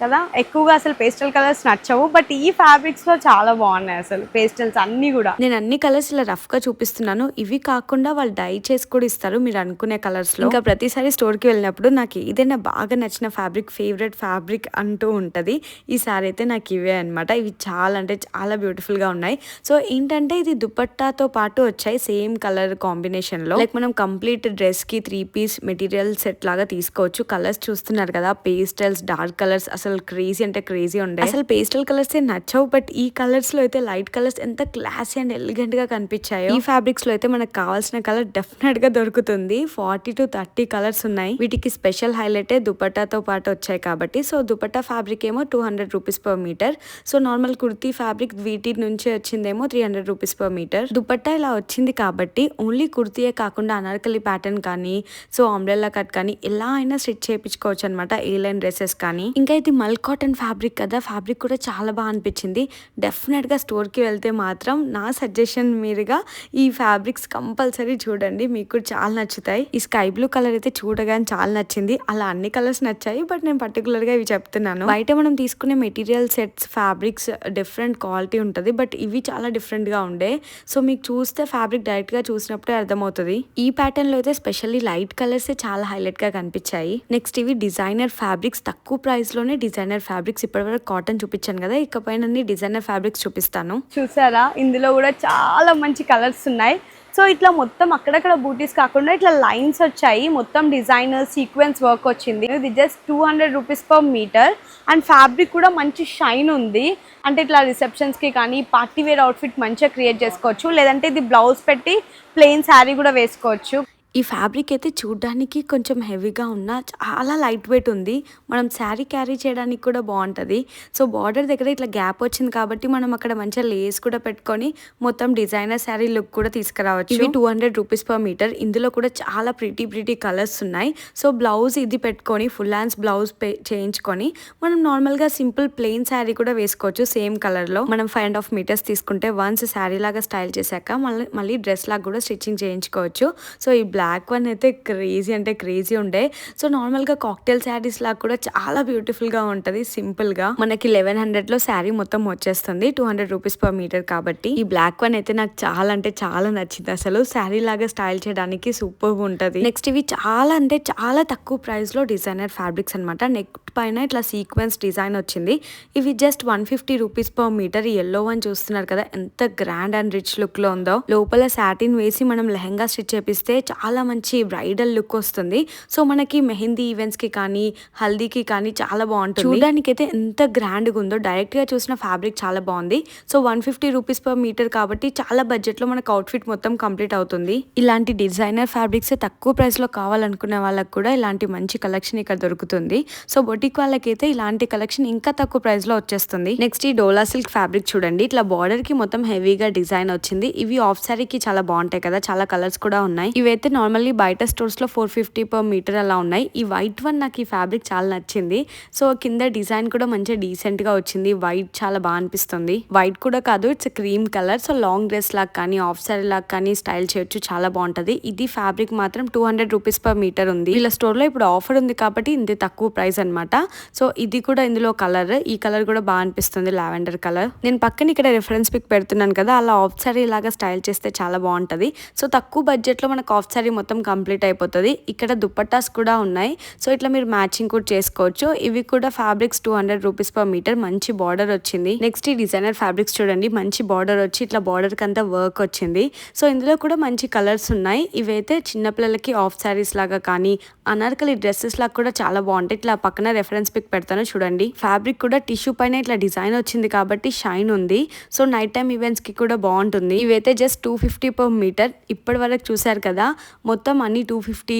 కదా. ఎక్కువగా అసలు పేస్టల్ కలర్స్ నచ్చవు, బట్ ఈ ఫ్యాబ్రిక్స్ లో చాలా బాగున్నాయి అసలు పేస్టల్స్ అన్ని కూడా. నేను అన్ని కలర్స్ ఇలా రఫ్ గా చూపిస్తున్నాను, ఇవి కాకుండా వాళ్ళు డై చేసి కూడా ఇస్తారు మీరు అనుకునే కలర్స్ లో. ఇంకా ప్రతిసారి స్టోర్ కి వెళ్ళినప్పుడు నాకు ఏదైనా బాగా నచ్చిన ఫ్యాబ్రిక్, ఫేవరెట్ ఫ్యాబ్రిక్ అంటూ ఉంటది. ఈసారి అయితే నాకు ఇవే అనమాట. ఇవి చాలా అంటే చాలా బ్యూటిఫుల్ గా ఉన్నాయి. సో ఏంటంటే ఇది దుపట్టాతో పాటు వచ్చాయి సేమ్ కలర్ కాంబినేషన్ లో. లైక్ మనం కంప్లీట్ డ్రెస్ కి 3 పీస్ మెటీరియల్ సెట్ లాగా తీసుకోవచ్చు. కలర్స్ చూస్తున్నారు కదా, పేస్టల్స్, డార్క్ కలర్స్, అసలు క్రేజీ అంటే క్రేజీ ఉండే. అసలు పేస్టల్ కలర్స్ ఏ నచ్చవు, బట్ ఈ కలర్స్ లో అయితే లైట్ కలర్స్ ఎంత క్లాసీ అండ్ ఎలిగెంట్ గా కనిపించాయో. ఈ ఫ్యాబ్రిక్స్ లో అయితే మనకు కావాల్సిన కలర్ డెఫినెట్ గా దొరుకుతుంది. 40 to 30 కలర్స్ ఉన్నాయి. వీటికి స్పెషల్ హైలైట్ దుపట్టాతో పాటు వచ్చాయి కాబట్టి. సో దుపట్టా ఫ్యాబ్రిక్ ఏమో 200 rupees per metre. So normal kurti fabric వీటి నుంచి వచ్చిందేమో 300 రూపీస్ పర్ మీటర్. దుపట్టా ఇలా వచ్చింది కాబట్టి ఓన్లీ కుర్తీయే కాకుండా అనార్కలి ప్యాటర్న్ కానీ, సో అంబ్రెల్లా కట్ కానీ ఎలా అయినా స్టిచ్ చేయించుకోవచ్చు అనమాట, ఏ లైన్ డ్రెస్సెస్ కానీ. ఇంకా ఇది మల్ కాటన్ ఫ్యాబ్రిక్ కదా, ఫ్యాబ్రిక్ కూడా చాలా బాగా అనిపించింది. డెఫినెట్గా స్టోర్కి వెళ్తే మాత్రం నా సజెషన్ మీరుగా ఈ ఫ్యాబ్రిక్స్ కంపల్సరీ చూడండి, మీకు కూడా చాలా నచ్చుతాయి. ఈ స్కై బ్లూ కలర్ అయితే చూడగానే చాలా నచ్చింది. అలా అన్ని కలర్స్ నచ్చాయి, బట్ నేను పర్టికులర్గా ఇవి చెప్తున్నాను. బయట మనం తీసుకునే material sets fabrics different quality ఉంటుంది, బట్ ఇవి చాలా డిఫరెంట్గా ఉండే. సో మీకు చూస్తే ఫ్యాబ్రిక్ డైరెక్ట్గా చూసినప్పుడే అర్థమవుతుంది. ఈ ప్యాటర్న్లో అయితే స్పెషల్లీ లైట్ కలర్స్ చాలా హైలైట్గా కనిపించాయి. నెక్స్ట్ ఇవి డిజైనర్ ఫ్యాబ్రిక్స్, తక్కువ ప్రైస్ లోనే డిజైనర్ ఫ్యాబ్రిక్స్. ఇప్పటివరకు కాటన్ చూపించాను కదా, ఇకపైన డిజైనర్ ఫ్యాబ్రిక్స్ చూపిస్తాను. చూసారా, ఇందులో కూడా చాలా మంచి కలర్స్ ఉన్నాయి. సో ఇట్లా మొత్తం అక్కడక్కడ బూటీస్ కాకుండా ఇట్లా లైన్స్ వచ్చాయి, మొత్తం డిజైనర్ సీక్వెన్స్ వర్క్ వచ్చింది. ఇది just 200 rupees per metre. And fabric కూడా మంచి షైన్ ఉంది. అంటే ఇట్లా రిసెప్షన్స్కి కానీ పార్టీ వేర్ అవుట్ఫిట్ మంచిగా క్రియేట్ చేసుకోవచ్చు, లేదంటే ఇది బ్లౌజ్ పెట్టి ప్లెయిన్ శారీ కూడా వేసుకోవచ్చు. ఈ ఫ్యాబ్రిక్ అయితే చూడ్డానికి కొంచెం హెవీగా ఉన్న చాలా లైట్ వెయిట్ ఉంది. మనం శారీ క్యారీ చేయడానికి కూడా బాగుంటుంది. సో బార్డర్ దగ్గర ఇట్లా గ్యాప్ వచ్చింది కాబట్టి మనం అక్కడ మంచిగా లేస్ కూడా పెట్టుకొని మొత్తం డిజైనర్ శారీ లుక్ కూడా తీసుకురావచ్చు. ఇవి 200 రూపీస్ పర్ మీటర్. ఇందులో కూడా చాలా ప్రిటీ కలర్స్ ఉన్నాయి. సో బ్లౌజ్ ఇది పెట్టుకొని ఫుల్ హ్యాండ్స్ బ్లౌజ్ చేయించుకొని మనం నార్మల్గా సింపుల్ ప్లెయిన్ శారీ కూడా వేసుకోవచ్చు సేమ్ కలర్లో. మనం 5.5 మీటర్స్ తీసుకుంటే వన్స్ శారీ లాగా స్టైల్ చేశాక మళ్ళీ డ్రెస్ లాగా కూడా స్టిచ్చింగ్ చేయించుకోవచ్చు. సో ఈ బ్లాక్ వన్ అయితే క్రేజీ అంటే క్రేజీ ఉండే. సో నార్మల్గా కాక్టైల్ శారీస్ లాగా కూడా చాలా బ్యూటిఫుల్గా ఉంటుంది. సింపుల్గా మనకి 1100లో శారీ మొత్తం వచ్చేస్తుంది, 200 రూపీస్ పర్ మీటర్ కాబట్టి. ఈ బ్లాక్ వన్ అయితే నాకు చాలా అంటే చాలా నచ్చింది. అసలు శారీ లాగా స్టైల్ చేయడానికి సూపర్గా ఉంటుంది. నెక్స్ట్ ఇవి చాలా అంటే చాలా తక్కువ ప్రైస్లో డిజైనర్ ఫ్యాబ్రిక్స్ అనమాట. నెక్ పైన ఇట్లా సీక్వెన్స్ డిజైన్ వచ్చింది. ఇవి జస్ట్ 150 రూపీస్ పర్ మీటర్. ఈ ఎల్లో వన్ చూస్తున్నారు కదా, ఎంత గ్రాండ్ అండ్ రిచ్ లుక్ లో ఉందో. లోపల సాటిన్ వేసి మనం లెహంగా స్టిచ్ చేపిస్తే చాలా మంచి బ్రైడల్ లుక్ వస్తుంది. సో మనకి మెహందీ ఈవెంట్స్ కి కానీ హల్దీకి కానీ చాలా బాగుంటుంది. చూడడానికి అయితే ఎంత గ్రాండ్ గా ఉందో. డైరెక్ట్ గా చూసిన ఫ్యాబ్రిక్ చాలా బాగుంది. సో 150 రూపీస్ పర్ మీటర్ కాబట్టి చాలా బడ్జెట్ లో మనకు అవుట్ఫిట్ మొత్తం కంప్లీట్ అవుతుంది. ఇలాంటి డిజైనర్ ఫ్యాబ్రిక్స్ తక్కువ ప్రైస్ లో కావాలనుకునే వాళ్ళకి కూడా ఇలాంటి మంచి కలెక్షన్ ఇక్కడ దొరుకుతుంది. సో బొటిక్ వాళ్ళకైతే ఇలాంటి కలెక్షన్ ఇంకా తక్కువ ప్రైస్ లో వచ్చేస్తుంది. నెక్స్ట్ ఈ డోలా సిల్క్ ఫ్యాబ్రిక్ చూడండి, ఇట్లా బార్డర్ కి మొత్తం హెవీగా డిజైన్ వచ్చింది. ఇవి ఆఫ్ సారీకి చాలా బాగుంటాయి కదా, చాలా కలర్స్ కూడా ఉన్నాయి. ఇవైతే నార్మల్లీ బయట స్టోర్స్ లో 450 పర్ మీటర్ అలా ఉన్నాయి. ఈ వైట్ వన్ నాకు ఈ ఫ్యాబ్రిక్ చాలా నచ్చింది. సో కింద డిజైన్ కూడా మంచిగా డీసెంట్ గా వచ్చింది. వైట్ చాలా బాగా అనిపిస్తుంది. వైట్ కూడా కాదు, it's cream colour. So long dress లాగా కానీ ఆఫ్ సారీ లాగా కానీ స్టైల్ చేయొచ్చు, చాలా బాగుంటది. ఇది ఫ్యాబ్రిక్ మాత్రం 200 రూపీస్ పర్ మీటర్ ఉంది. వీళ్ళ స్టోర్ లో ఇప్పుడు ఆఫర్ ఉంది కాబట్టి ఇంత తక్కువ ప్రైస్ అనమాట. సో ఇది కూడా ఇందులో కలర్, ఈ కలర్ కూడా బాగా అనిపిస్తుంది, లావెండర్ కలర్. నేను పక్కన ఇక్కడ రిఫరెన్స్ పిక్ పెడుతున్నాను కదా, అలా ఆఫ్ సారీ లాగా స్టైల్ చేస్తే చాలా బాగుంటది. సో తక్కువ బడ్జెట్ లో మనకు ఆఫ్ సారీ మొత్తం కంప్లీట్ అయిపోతుంది. ఇక్కడ దుపట్టాస్ కూడా ఉన్నాయి. సో ఇట్లా మీరు మ్యాచింగ్ కూడా చేసుకోవచ్చు. ఇవి కూడా ఫ్యాబ్రిక్స్ 200 రూపీస్ పర్ మీటర్. మంచి బార్డర్ వచ్చింది. నెక్స్ట్ ఈ డిజైనర్ ఫ్యాబ్రిక్స్ చూడండి, మంచి బార్డర్ వచ్చి ఇట్లా బార్డర్ కంతా వర్క్ వచ్చింది. సో ఇందులో కూడా మంచి కలర్స్ ఉన్నాయి. ఇవైతే చిన్నపిల్లలకి ఆఫ్ సారీస్ లాగా కానీ అనార్కలి డ్రెస్సెస్ లాగా కూడా చాలా బాగుంటాయి. ఇట్లా పక్కన రెఫరెన్స్ పిక్ పెడతాను చూడండి. ఫ్యాబ్రిక్ కూడా టిష్యూ పైన ఇట్లా డిజైన్ వచ్చింది కాబట్టి షైన్ ఉంది. సో నైట్ టైం ఈవెంట్స్ కి కూడా బాగుంటుంది. ఇవైతే జస్ట్ 250 పర్ మీటర్. ఇప్పటి వరకు చూసారు కదా, మొత్తం అన్ని 250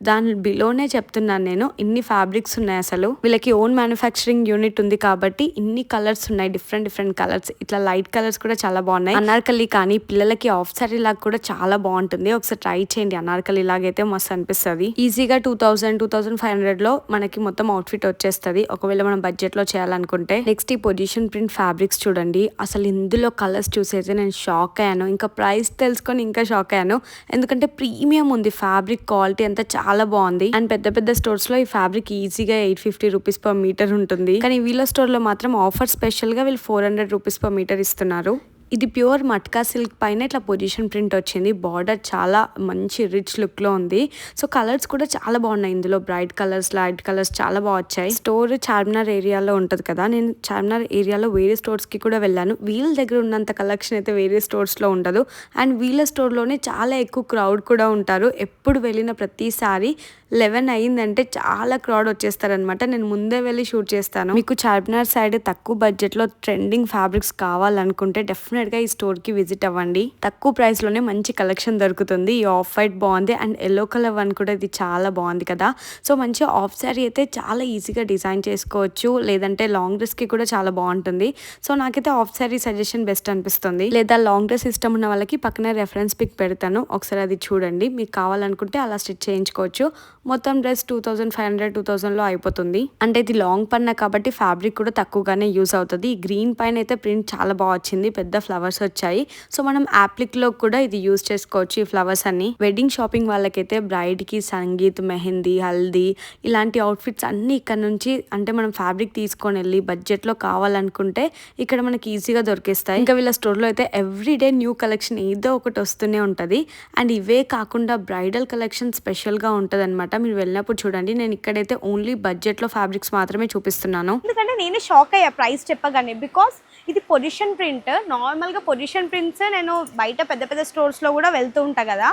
దాని బిలోనే చెప్తున్నాను నేను. ఇన్ని ఫ్యాబ్రిక్స్ ఉన్నాయి. అసలు వీళ్ళకి ఓన్ మ్యానుఫ్యాక్చరింగ్ యూనిట్ ఉంది కాబట్టి ఇన్ని కలర్స్ ఉన్నాయి, డిఫరెంట్ కలర్స్. ఇట్లా లైట్ కలర్స్ కూడా చాలా బాగున్నాయి. అనార్కలి కానీ పిల్లలకి ఆఫ్ సారీ లాగా కూడా చాలా బాగుంటుంది. ఒకసారి ట్రై చేయండి. అనార్కలి లాగైతే మస్తు అనిపిస్తుంది. ఈజీగా 2000-2500 లో మనకి మొత్తం అవుట్ఫిట్ వచ్చేస్తుంది, ఒకవేళ మనం బడ్జెట్ లో చేయాలనుకుంటే. నెక్స్ట్ ఈ పొజిషన్ ప్రింట్ ఫ్యాబ్రిక్స్ చూడండి, అసలు ఇందులో కలర్స్ చూసైతే నేను షాక్ అయ్యాను. ఇంకా ప్రైస్ తెలుసుకొని ఇంకా షాక్ అయ్యాను. ఎందుకంటే ప్రీమియం ప్రీమియం ఉంది. ఫ్యాబ్రిక్ క్వాలిటీ అంతా చాలా బాగుంది. అండ్ పెద్ద పెద్ద స్టోర్స్ లో ఈ ఫ్యాబ్రిక్ ఈజీగా 850 రూపీస్ పర్ మీటర్ ఉంటుంది. కానీ వీళ్ళ స్టోర్ లో మాత్రం ఆఫర్ స్పెషల్ గా వీళ్ళు 400 రూపీస్ పర్ మీటర్ ఇస్తున్నారు. ఇది ప్యూర్ మట్కా సిల్క్ పైన ఇట్లా పొజిషన్ ప్రింట్ వచ్చింది. బార్డర్ చాలా మంచి రిచ్ లుక్ లో ఉంది. సో కలర్స్ కూడా చాలా బాగున్నాయి. ఇందులో బ్రైట్ కలర్స్, లైట్ కలర్స్ చాలా బాగా వచ్చాయి. స్టోర్ చార్మినార్ ఏరియాలో ఉంటది కదా, నేను చార్మినార్ ఏరియాలో వేరే స్టోర్స్ కి కూడా వెళ్ళాను. వీళ్ళ దగ్గర ఉన్నంత కలెక్షన్ అయితే వేరే స్టోర్స్ లో ఉండదు. అండ్ వీళ్ళ స్టోర్ లోనే చాలా ఎక్కువ క్రౌడ్ కూడా ఉంటారు. ఎప్పుడు వెళ్ళిన ప్రతిసారి 11 అయిందంటే చాలా క్రౌడ్ వచ్చేస్తారనమాట. నేను ముందే వెళ్ళి షూట్ చేస్తాను. మీకు చార్మినార్ సైడ్ తక్కువ బడ్జెట్ లో ట్రెండింగ్ ఫ్యాబ్రిక్స్ కావాలనుకుంటే డెఫినెట్ గా ఈ స్టోర్ కి విజిట్ అవ్వండి. తక్కువ ప్రైస్ లోనే మంచి కలెక్షన్ దొరుకుతుంది. ఈ ఆఫ్ వైట్ బాగుంది అండ్ ఎల్లో కలర్ వన్ కూడా ఇది చాలా బాగుంది కదా. సో మంచి ఆఫ్ సారీ అయితే చాలా ఈజీగా డిజైన్ చేసుకోవచ్చు, లేదంటే లాంగ్ డ్రెస్ కి కూడా చాలా బాగుంటుంది. సో నాకైతే ఆఫ్ సారీ సజెషన్ బెస్ట్ అనిపిస్తుంది. లేదా లాంగ్ డ్రెస్ ఇష్టం ఉన్న వాళ్ళకి పక్కన రెఫరెన్స్ పిక్ పెడతాను, ఒకసారి అది చూడండి. మీకు కావాలనుకుంటే అలా స్టిచ్ చేయించుకోవచ్చు. మొత్తం డ్రెస్ 2500 2000 లో అయిపోతుంది. అంటే ఇది లాంగ్ పన్నా కాబట్టి ఫ్యాబ్రిక్ కూడా తక్కువగానే యూజ్ అవుతుంది. ఈ గ్రీన్ పైన అయితే ప్రింట్ చాలా బాగా వచ్చింది, పెద్ద ఫ్లవర్స్ వచ్చాయి. సో మనం యాప్లిక్ లో కూడా ఇది యూజ్ చేసుకోవచ్చు. ఈ ఫ్లవర్స్ అన్ని వెడ్డింగ్ షాపింగ్ వాళ్ళకైతే బ్రైడ్ కి సంగీత్, మెహందీ, హల్దీ ఇలాంటి అవుట్ఫిట్స్ అన్ని ఇక్కడ నుంచి, అంటే మనం ఫ్యాబ్రిక్ తీసుకొని వెళ్ళి బడ్జెట్ లో కావాలనుకుంటే ఇక్కడ మనకి ఈజీగా దొరికేస్తాయి. ఇంకా వీళ్ళ స్టోర్ లో అయితే ఎవ్రీడే న్యూ కలెక్షన్ ఏదో ఒకటి వస్తూనే ఉంటది. అండ్ ఇవే కాకుండా బ్రైడల్ కలెక్షన్ స్పెషల్ గా ఉంటది అనమాట. మీరు వెళ్ళినప్పుడు చూడండి. నేను ఇక్కడైతే ఓన్లీ బడ్జెట్ లో ఫ్యాబ్రిక్స్ మాత్రమే చూపిస్తున్నాను. ఎందుకంటే నేను షాక్ అయ్యా ప్రైస్ చెప్పగానే. బికాస్ ఇది పొజిషన్ ప్రింట్. నార్మల్గా పొజిషన్ ప్రింట్స్ నేను బయట పెద్ద పెద్ద స్టోర్స్లో కూడా వెళ్తూ ఉంటా కదా.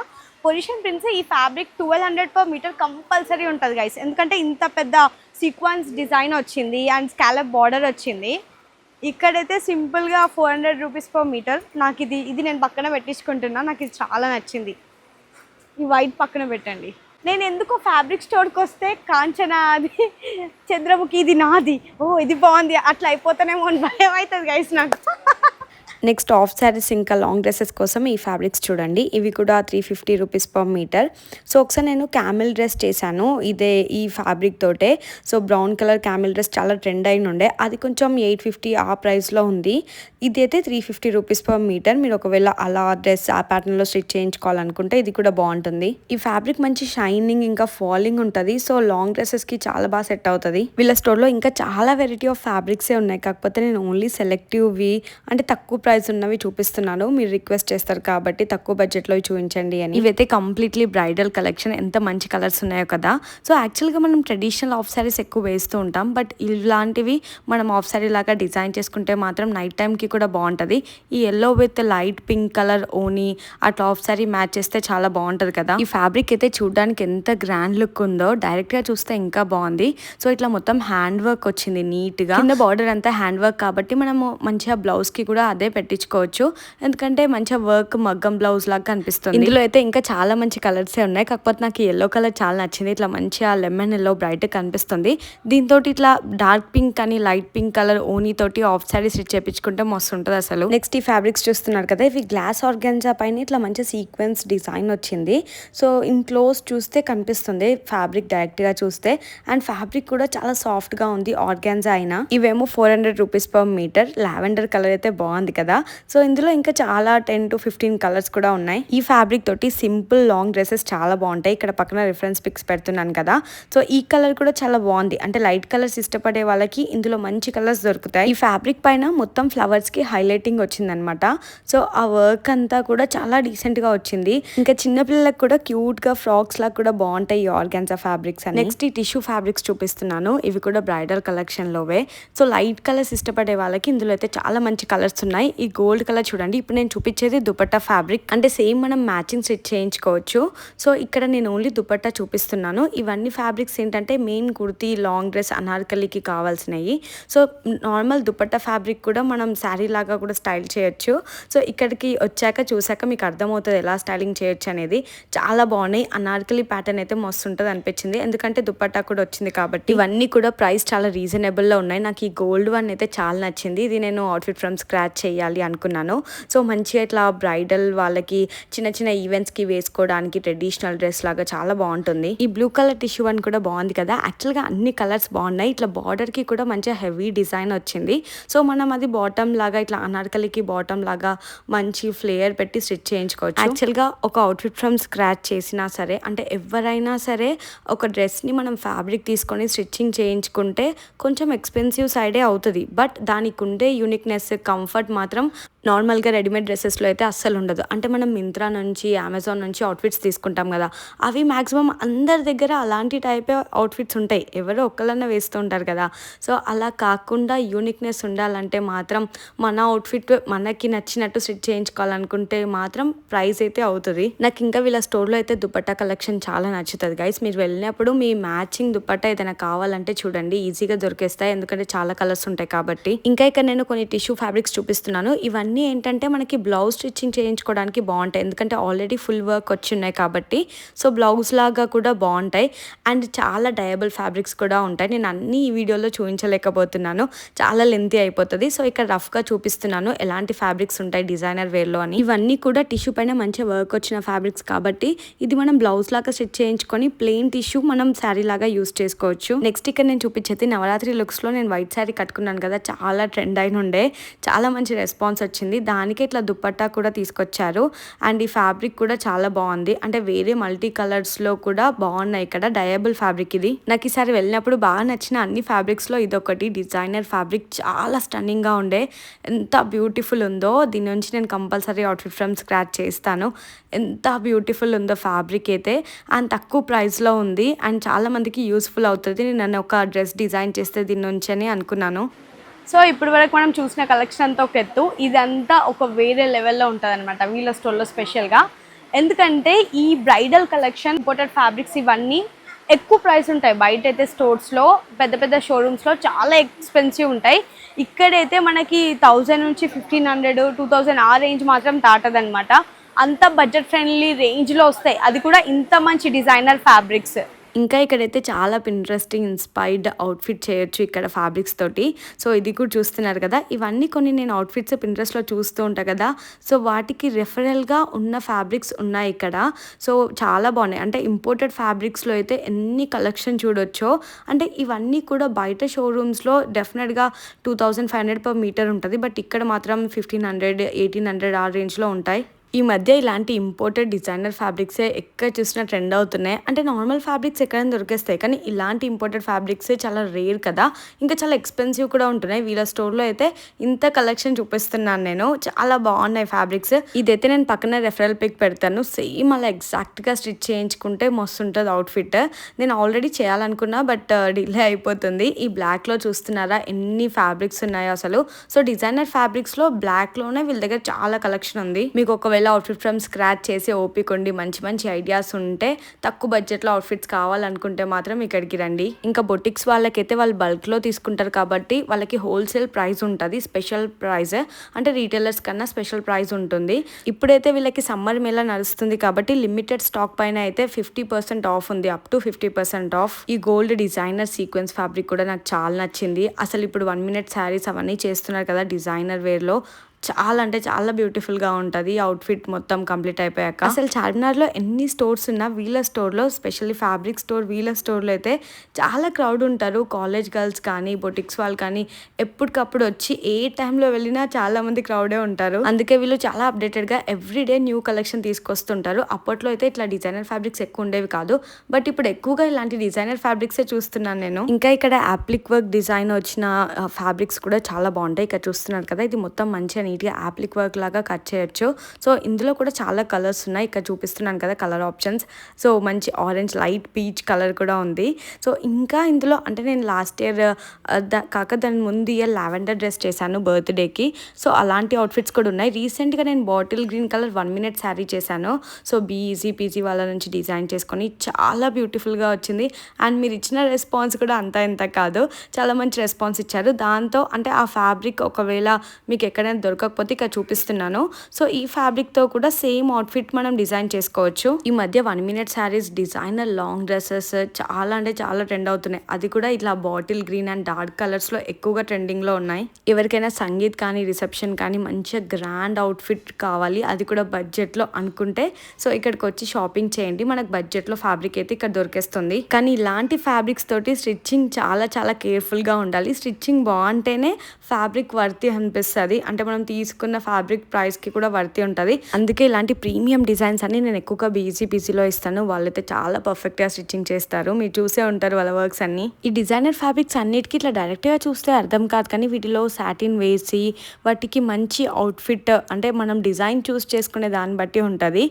పొజిషన్ ప్రింట్స్ ఈ ఫ్యాబ్రిక్ 1200 పర్ మీటర్ కంపల్సరీ ఉంటుంది గైస్. ఎందుకంటే ఇంత పెద్ద సీక్వెన్స్ డిజైన్ వచ్చింది అండ్ స్కాలప్ బార్డర్ వచ్చింది. ఇక్కడైతే సింపుల్గా 400 రూపీస్ పర్ మీటర్. నాకు ఇది నేను పక్కన పెట్టించుకుంటున్నా. నాకు ఇది చాలా నచ్చింది. ఈ వైట్ పక్కన పెట్టండి. నేను ఎందుకో ఫ్యాబ్రిక్ స్టోర్కి వస్తే కాంచనా, అది చంద్రముఖి, ఇది నాది, ఓ ఇది బాగుంది అట్లా అయిపోతానేమో అని భయం అవుతుంది గైస్ నాకు. నెక్స్ట్ ఆఫ్ శారీస్ ఇంకా లాంగ్ డ్రెస్సెస్ కోసం ఈ ఫ్యాబ్రిక్స్ చూడండి. ఇవి కూడా 350 రూపీస్ పర్ మీటర్. సో ఒకసారి నేను క్యామిల్ డ్రెస్ చేశాను ఇదే ఈ ఫ్యాబ్రిక్ తోటే. So brown colour Camel dress చాలా ట్రెండ్ అయిన ఉండే, అది కొంచెం 850 ఆ ప్రైస్లో ఉంది. ఇది అయితే 350 రూపీస్ పర్ మీటర్. మీరు ఒకవేళ అలా డ్రెస్ ఆ ప్యాటర్న్లో స్టిచ్ చేయించుకోవాలనుకుంటే ఇది కూడా బాగుంటుంది. ఈ ఫ్యాబ్రిక్ మంచి షైనింగ్ ఇంకా ఫాలింగ్ ఉంటుంది. సో లాంగ్ డ్రెస్సెస్కి చాలా బాగా సెట్ అవుతుంది. వీళ్ళ స్టోర్లో ఇంకా చాలా వెరైటీ ఆఫ్ ఫ్యాబ్రిక్సే ఉన్నాయి. కాకపోతే నేను ఓన్లీ సెలెక్టివ్వి, అంటే తక్కువ ప్రైస్ ఉన్నవి చూపిస్తున్నాను. మీరు రిక్వెస్ట్ చేస్తారు కాబట్టి తక్కువ బడ్జెట్లో చూపించండి అని. ఇవైతే కంప్లీట్లీ బ్రైడల్ కలెక్షన్. ఎంత మంచి కలర్స్ ఉన్నాయో కదా. సో యాక్చువల్గా మనం ట్రెడిషనల్ ఆఫ్ సారీస్ ఎక్కువ వేస్తూ ఉంటాం, బట్ ఇలాంటివి మనం ఆఫ్ సారీ లాగా డిజైన్ చేసుకుంటే మాత్రం నైట్ టైంకి కూడా బాగుంటుంది. ఈ yellow with light pink colour ఓనీ అట్లా ఆఫ్ సారీ మ్యాచ్ చేస్తే చాలా బాగుంటుంది కదా. ఈ ఫ్యాబ్రిక్ అయితే చూడడానికి ఎంత గ్రాండ్ లుక్ ఉందో, డైరెక్ట్ గా చూస్తే ఇంకా బాగుంది. సో ఇట్లా మొత్తం హ్యాండ్ వర్క్ వచ్చింది నీట్ గా. కింద బార్డర్ అంతా హ్యాండ్ వర్క్ కాబట్టి మనము మంచిగా బ్లౌజ్ కి కూడా అదే పెట్టించుకోవచ్చు. ఎందుకంటే మంచిగా వర్క్ మగ్గం బ్లౌజ్ లాగా కనిపిస్తుంది. ఇందులో అయితే ఇంకా చాలా మంచి కలర్సే ఉన్నాయి. కాకపోతే నాకు ఎల్లో కలర్ చాలా నచ్చింది. ఇట్లా మంచిగా లెమన్ ఎల్లో బ్రైట్ కనిపిస్తుంది. దీంతో ఇట్లా డార్క్ పింక్ అని లైట్ పింక్ కలర్ ఓనీ తోటి ఆఫ్ సారీ స్టిచ్ చేయించుకుంటే మస్తు ఉంటుంది అసలు. నెక్స్ట్ ఈ ఫ్యాబ్రిక్స్ చూస్తున్నారు కదా, ఇవి గ్లాస్ ఆర్గాన్జా పైన ఇట్లా మంచి సీక్వెన్స్ డిజైన్ వచ్చింది. సో ఇన్ క్లోజ్ చూస్తే కనిపిస్తుంది ఫ్యాబ్రిక్ డైరెక్ట్ గా చూస్తే. అండ్ ఫ్యాబ్రిక్ కూడా చాలా సాఫ్ట్ గా ఉంది ఆర్గాన్జా అయినా. ఇవేమో 400 rupees per metre. Lavender colour అయితే బాగుంది కదా. సో ఇందులో ఇంకా చాలా 10 to 15 కలర్స్ కూడా ఉన్నాయి. ఈ ఫ్యాబ్రిక్ తోటి సింపుల్ లాంగ్ డ్రెస్సెస్ చాలా బాగుంటాయి. ఇక్కడ పక్కన రిఫరెన్స్ పిక్స్ పెడుతున్నాను కదా. సో ఈ కలర్ కూడా చాలా బాగుంది. అంటే లైట్ కలర్స్ ఇష్టపడే వాళ్ళకి ఇందులో మంచి కలర్స్ దొరుకుతాయి. ఈ ఫ్యాబ్రిక్ పైన మొత్తం ఫ్లవర్స్ కి హైలైటింగ్ వచ్చిందనమాట. సో ఆ వర్క్ అంతా కూడా చాలా డీసెంట్ గా వచ్చింది. ఇంకా చిన్న పిల్లలకు కూడా క్యూట్ గా ఫ్రాక్స్ లాగా కూడా బాగుంటాయి ఈ ఆర్గాన్జా ఫ్యాబ్రిక్స్ అని. నెక్స్ట్ ఈ టిష్యూ ఫ్యాబ్రిక్స్ చూపిస్తున్నాను. ఇవి కూడా బ్రైడల్ కలెక్షన్ లోవే. సో లైట్ కలర్స్ ఇష్టపడే వాళ్ళకి ఇందులో అయితే చాలా మంచి కలర్స్ ఉన్నాయి. ఈ గోల్డ్ కలర్ చూడండి. ఇప్పుడు నేను చూపించేది దుపట్టా ఫ్యాబ్రిక్, అంటే సేమ్ మనం మ్యాచింగ్ స్టిచ్ చేయించుకోవచ్చు. సో ఇక్కడ నేను ఓన్లీ దుపట్టా చూపిస్తున్నాను. ఇవన్నీ ఫ్యాబ్రిక్స్ ఏంటంటే మెయిన్ కుర్తీ, లాంగ్ డ్రెస్, అనార్కలికి కావాల్సినవి. సో నార్మల్ దుపట్టా ఫ్యాబ్రిక్ కూడా మనం శారీ లాగా కూడా స్టైల్ చేయొచ్చు. సో ఇక్కడికి వచ్చాక చూసాక మీకు అర్థమవుతుంది ఎలా స్టైలింగ్ చేయొచ్చు అనేది. చాలా బాగున్నాయి. అనార్కలి ప్యాటర్న్ అయితే మస్తు ఉంటుంది అనిపించింది, ఎందుకంటే దుపట్టా కూడా వచ్చింది కాబట్టి. ఇవన్నీ కూడా ప్రైస్ చాలా రీజనబుల్ లో ఉన్నాయి. నాకు ఈ గోల్డ్ వన్ అయితే చాలా నచ్చింది. ఇది నేను అవుట్ఫిట్ ఫ్రమ్ స్క్రాచ్ చేయ చేయాలి అనుకున్నాను. సో మంచిగా ఇట్లా బ్రైడల్ వాళ్ళకి చిన్న చిన్న ఈవెంట్స్కి వేసుకోవడానికి ట్రెడిషనల్ డ్రెస్ లాగా చాలా బాగుంటుంది. ఈ బ్లూ కలర్ టిష్యూ అని కూడా బాగుంది కదా. యాక్చువల్గా అన్ని కలర్స్ బాగున్నాయి. ఇట్లా బార్డర్కి కూడా మంచిగా హెవీ డిజైన్ వచ్చింది. సో మనం అది బాటమ్ లాగా ఇట్లా అనార్కలికి బాటమ్ లాగా మంచి ఫ్లేయర్ పెట్టి స్టిచ్ చేయించుకోవచ్చు. యాక్చువల్గా ఒక అవుట్ఫిట్ ఫ్రమ్ స్క్రాచ్ చేసినా సరే, అంటే ఎవరైనా సరే ఒక డ్రెస్ని మనం ఫ్యాబ్రిక్ తీసుకొని స్టిచ్చింగ్ చేయించుకుంటే కొంచెం ఎక్స్పెన్సివ్ సైడే అవుతుంది. బట్ దానికి ఉండే యూనిక్నెస్, కంఫర్ట్ మాత్రం నార్మల్గా రెడీమేడ్ డ్రెస్సెస్లో అయితే అస్సలు ఉండదు. అంటే మనం మింత్రా నుంచి, అమెజాన్ నుంచి అవుట్ఫిట్స్ తీసుకుంటాం కదా, అవి మ్యాక్సిమం అందరి దగ్గర అలాంటి టైపే అవుట్ఫిట్స్ ఉంటాయి. ఎవరో ఒక్కళ్ళన్నా వేస్తూ ఉంటారు కదా. సో అలా కాకుండా యూనిక్నెస్ ఉండాలంటే మాత్రం మన అవుట్ఫిట్ మనకి నచ్చినట్టు స్టిచ్ చేయించుకోవాలనుకుంటే మాత్రం ప్రైస్ అయితే అవుతుంది. నాకు ఇంకా వీళ్ళ స్టోర్లో అయితే దుపట్టా కలెక్షన్ చాలా నచ్చుతుంది గైస్. మీరు వెళ్ళినప్పుడు మీ మ్యాచింగ్ దుపట్టా ఏదైనా కావాలంటే చూడండి, ఈజీగా దొరికేస్తాయి. ఎందుకంటే చాలా కలర్స్ ఉంటాయి కాబట్టి. ఇంకా ఇక్కడ నేను కొన్ని టిష్యూ ఫ్యాబ్రిక్స్ చూపిస్తున్నాను. ఇవన్నీ ఏంటంటే మనకి బ్లౌజ్ స్టిచ్చింగ్ చేయించుకోవడానికి బాగుంటాయి. ఎందుకంటే ఆల్రెడీ ఫుల్ వర్క్ వచ్చి ఉన్నాయి కాబట్టి. సో బ్లౌజ్ లాగా కూడా బాగుంటాయి. అండ్ చాలా డయబుల్ ఫ్యాబ్రిక్స్ కూడా ఉంటాయి. నేను అన్ని ఈ వీడియోలో చూపించలేకపోతున్నాను, చాలా లెంతీ అయిపోతుంది. సో ఇక్కడ రఫ్గా చూపిస్తున్నాను ఎలాంటి ఫ్యాబ్రిక్స్ ఉంటాయి డిజైనర్ వేర్లో అని. ఇవన్నీ కూడా టిష్యూ పైన మంచిగా వర్క్ వచ్చిన ఫ్యాబ్రిక్స్ కాబట్టి ఇది మనం బ్లౌజ్ లాగా స్టిచ్ చేయించుకొని ప్లెయిన్ టిష్యూ మనం శారీ లాగా యూస్ చేసుకోవచ్చు. నెక్స్ట్ ఇక్కడ నేను చూపించేది నవరాత్రి లుక్స్లో నేను వైట్ శారీ కట్టుకున్నాను కదా, చాలా ట్రెండ్ అయిన ఉండే, చాలా మంచి రెస్పాన్స్ వచ్చింది. దానికి ఇట్లా దుపట్టా కూడా తీసుకొచ్చారు. అండ్ ఈ ఫ్యాబ్రిక్ కూడా చాలా బాగుంది. అంటే వేరే మల్టీ కలర్స్లో కూడా బాగున్నాయి. ఇక్కడ డయబుల్ ఫ్యాబ్రిక్ ఇది. నాకు ఈసారి వెళ్ళినప్పుడు బాగా నచ్చిన అన్ని ఫ్యాబ్రిక్స్లో ఇదొకటి డిజైనర్ ఫ్యాబ్రిక్, చాలా స్టన్నింగ్గా ఉండే. ఎంత బ్యూటిఫుల్ ఉందో, దీని నుంచి నేను కంపల్సరీ అవుట్ఫిట్ ఫ్రమ్ స్క్రాచ్ చేస్తాను. ఎంత బ్యూటిఫుల్ ఉందో ఫ్యాబ్రిక్ అయితే. అండ్ తక్కువ ప్రైస్లో ఉంది అండ్ చాలా మందికి యూస్ఫుల్ అవుతుంది. నేను ఒక డ్రెస్ డిజైన్ చేస్తే దీని నుంచి అని అనుకున్నాను. సో ఇప్పటి వరకు మనం చూసిన కలెక్షన్ అంతా ఒక ఎత్తు, ఇదంతా ఒక వేరే లెవెల్లో ఉంటుంది అనమాట వీళ్ళ స్టోర్లో స్పెషల్గా. ఎందుకంటే ఈ బ్రైడల్ కలెక్షన్, ఇంపోర్టెడ్ ఫ్యాబ్రిక్స్ ఇవన్నీ ఎక్కువ ప్రైస్ ఉంటాయి. బయట అయితే స్టోర్స్లో, పెద్ద పెద్ద షోరూమ్స్లో చాలా ఎక్స్పెన్సివ్ ఉంటాయి. ఇక్కడైతే మనకి 1000 నుంచి 1500, 2000 ఆ రేంజ్ మాత్రం దాటదనమాట. అంత బడ్జెట్ ఫ్రెండ్లీ రేంజ్లో వస్తాయి, అది కూడా ఇంత మంచి డిజైనర్ ఫ్యాబ్రిక్స్. ఇంకా ఇక్కడైతే చాలా ఇంట్రెస్టింగ్ ఇన్స్పైర్డ్ అవుట్ఫిట్ చేయొచ్చు ఇక్కడ ఫ్యాబ్రిక్స్ తోటి. సో ఇది కూడా చూస్తున్నారు కదా, ఇవన్నీ కొన్ని నేను అవుట్ఫిట్స్ పింట్రెస్ట్లో చూస్తూ ఉంటాను కదా. సో వాటికి రెఫరల్గా ఉన్న ఫ్యాబ్రిక్స్ ఉన్నాయి ఇక్కడ. సో చాలా బాగున్నాయి. అంటే ఇంపోర్టెడ్ ఫ్యాబ్రిక్స్లో అయితే ఎన్ని కలెక్షన్ చూడొచ్చో. అంటే ఇవన్నీ కూడా బయట షోరూమ్స్లో డెఫినెట్గా 2500 per మీటర్ ఉంటుంది. బట్ ఇక్కడ మాత్రం 1500, 1800 ఆ రేంజ్లో ఉంటాయి. ఈ మధ్య ఇలాంటి ఇంపోర్టెడ్ డిజైనర్ ఫ్యాబ్రిక్సే ఎక్కడ చూసినా ట్రెండ్ అవుతున్నాయి. అంటే నార్మల్ ఫ్యాబ్రిక్స్ ఎక్కడైనా దొరికేస్తాయి, కానీ ఇలాంటి ఇంపోర్టెడ్ ఫ్యాబ్రిక్సే చాలా రేర్ కదా. ఇంకా చాలా ఎక్స్పెన్సివ్ కూడా ఉంటున్నాయి. వీళ్ళ స్టోర్లో అయితే ఇంత కలెక్షన్ చూపిస్తున్నాను నేను, చాలా బాగున్నాయి ఫ్యాబ్రిక్స్. ఇదైతే నేను పక్కన రెఫరల్ పిక్ పెడతాను. సేమ్ అలా ఎగ్జాక్ట్గా స్టిచ్ చేయించుకుంటే మస్తు ఉంటుంది అవుట్ఫిట్. నేను ఆల్రెడీ చేయాలనుకున్నా బట్ డిలే అయిపోతుంది. ఈ బ్లాక్లో చూస్తున్నారా ఎన్ని ఫ్యాబ్రిక్స్ ఉన్నాయో అసలు. సో డిజైనర్ ఫ్యాబ్రిక్స్లో బ్లాక్లోనే వీళ్ళ దగ్గర చాలా కలెక్షన్ ఉంది. మీకు ఒకవేళ అవుట్ఫిట్ ఫ్రమ్ స్క్రాచ్ చేసి ఓపిక ఉండి మంచి మంచి ఐడియాస్ ఉంటే, తక్కువ బడ్జెట్లో అవుట్ఫిట్స్ కావాలనుకుంటే మాత్రం ఇక్కడికి రండి. ఇంకా బొటిక్స్ వాళ్ళకైతే వాళ్ళు బల్క్లో తీసుకుంటారు కాబట్టి వాళ్ళకి హోల్సేల్ ప్రైస్ ఉంటుంది, స్పెషల్ ప్రైస్. అంటే రీటైలర్స్ కన్నా స్పెషల్ ప్రైస్ ఉంటుంది. ఇప్పుడైతే వీళ్ళకి సమ్మర్ మేళా నడుస్తుంది కాబట్టి లిమిటెడ్ స్టాక్ పైన అయితే 50% ఆఫ్ ఉంది, అప్ టు 50% ఆఫ్. ఈ గోల్డ్ డిజైనర్ సీక్వెన్స్ ఫ్యాబ్రిక్ కూడా నాకు చాలా నచ్చింది. అసలు ఇప్పుడు 1 minute శారీస్ అవన్నీ చేస్తున్నారు కదా డిజైనర్ వేర్లో, చాలా అంటే చాలా బ్యూటిఫుల్గా ఉంటుంది అవుట్ఫిట్ మొత్తం కంప్లీట్ అయిపోయాక. అసలు చార్మినార్లో ఎన్ని స్టోర్స్ ఉన్నా వీళ్ళ స్టోర్లో, స్పెషల్లీ ఫ్యాబ్రిక్ స్టోర్ వీళ్ళ స్టోర్లో అయితే చాలా క్రౌడ్ ఉంటారు. కాలేజ్ గర్ల్స్ కానీ, బొటిక్స్ వాళ్ళు కానీ ఎప్పటికప్పుడు వచ్చి ఏ టైంలో వెళ్ళినా చాలా మంది క్రౌడే ఉంటారు. అందుకే వీళ్ళు చాలా అప్డేటెడ్గా ఎవ్రీడే న్యూ కలెక్షన్ తీసుకొస్తుంటారు. అప్పట్లో అయితే ఇట్లా డిజైనర్ ఫ్యాబ్రిక్స్ ఎక్కువ ఉండేవి కాదు, బట్ ఇప్పుడు ఎక్కువగా ఇలాంటి డిజైనర్ ఫ్యాబ్రిక్సే చూస్తున్నాను నేను. ఇంకా ఇక్కడ యాప్లిక్ వర్క్ డిజైన్ వచ్చిన ఫ్యాబ్రిక్స్ కూడా చాలా బాగుంటాయి. ఇక్కడ చూస్తున్నారు కదా, ఇది మొత్తం మంచిగా నీట్గా యాప్లిక్ వర్క్ లాగా కట్ చేయొచ్చు. సో ఇందులో కూడా చాలా కలర్స్ ఉన్నాయి. ఇక్కడ చూపిస్తున్నాను కదా కలర్ ఆప్షన్స్. సో మంచి ఆరెంజ్, లైట్ పీచ్ కలర్ కూడా ఉంది. సో ఇంకా ఇందులో అంటే నేను లాస్ట్ ఇయర్ కాక దాని ముందు ఇయర్ లావెండర్ డ్రెస్ చేశాను బర్త్డేకి. సో అలాంటి అవుట్ఫిట్స్ కూడా ఉన్నాయి. రీసెంట్గా నేను bottle green colour 1 minute sari చేశాను. సో బీఈజీ పీజీ వాళ్ళ నుంచి డిజైన్ చేసుకొని చాలా బ్యూటిఫుల్గా వచ్చింది. అండ్ మీరు ఇచ్చిన రెస్పాన్స్ కూడా అంత ఇంత కాదు, చాలా మంచి రెస్పాన్స్ ఇచ్చారు. దాంతో అంటే ఆ ఫ్యాబ్రిక్ ఒకవేళ మీకు ఎక్కడైనా దొరకకపోతే ఇక్కడ చూపిస్తున్నాను. సో ఈ ఫ్యాబ్రిక్తో కూడా సేమ్ అవుట్ఫిట్ మనం డిజైన్ చేసుకోవచ్చు. ఈ మధ్య 1 minute saris, designer long dresses చాలా అంటే చాలా ట్రెండ్ అవుతున్నాయి. అది కూడా ఇట్లా బాటిల్ గ్రీన్ అండ్ డార్క్ కలర్స్లో ఎక్కువగా ట్రెండింగ్లో ఉన్నాయి. ఎవరికైనా సంగీత్ కానీ రిసెప్షన్ కానీ మంచిగా గ్రాండ్ అవుట్ఫిట్ కావాలి, అది కూడా బడ్జెట్లో అనుకుంటే సో ఇక్కడికి వచ్చి షాపింగ్ చేయండి. మనకు బడ్జెట్లో ఫ్యాబ్రిక్ అయితే ఇక్కడ దొరికేస్తుంది. కానీ ఇలాంటి ఫ్యాబ్రిక్స్ తోటి స్టిచ్చింగ్ చాలా చాలా కేర్ఫుల్గా ఉండాలి. స్టిచ్చింగ్ బాగుంటేనే ఫ్యాబ్రిక్ వర్తి అనిపిస్తుంది, అంటే మనం తీసుకున్న ఫ్యాబ్రిక్ ప్రైస్కి కూడా వర్తి ఉంటుంది. అందుకే ఇలాంటి ప్రీమియం డిజైన్స్ అన్ని నేను ఎక్కువగా బీజీపీసీలో ఇస్తాను. వాళ్ళైతే చాలా పర్ఫెక్ట్గా స్టిచ్చింగ్ చేస్తారు, మీరు చూసే ఉంటారు వాళ్ళ వర్క్స్ అన్ని. ఈ డిజైనర్ ఫ్యాబ్రిక్స్ అన్నిటికీ ఇట్లా డైరెక్ట్గా చూస్తే అర్థం కాదు, కానీ వీటిలో సాటిన్ వేసి వాటికి మంచి అవుట్ఫిట్, అంటే మనం డిజైన్ చూస్ చేసుకునే దాన్ని బట్టి ఉంటుంది.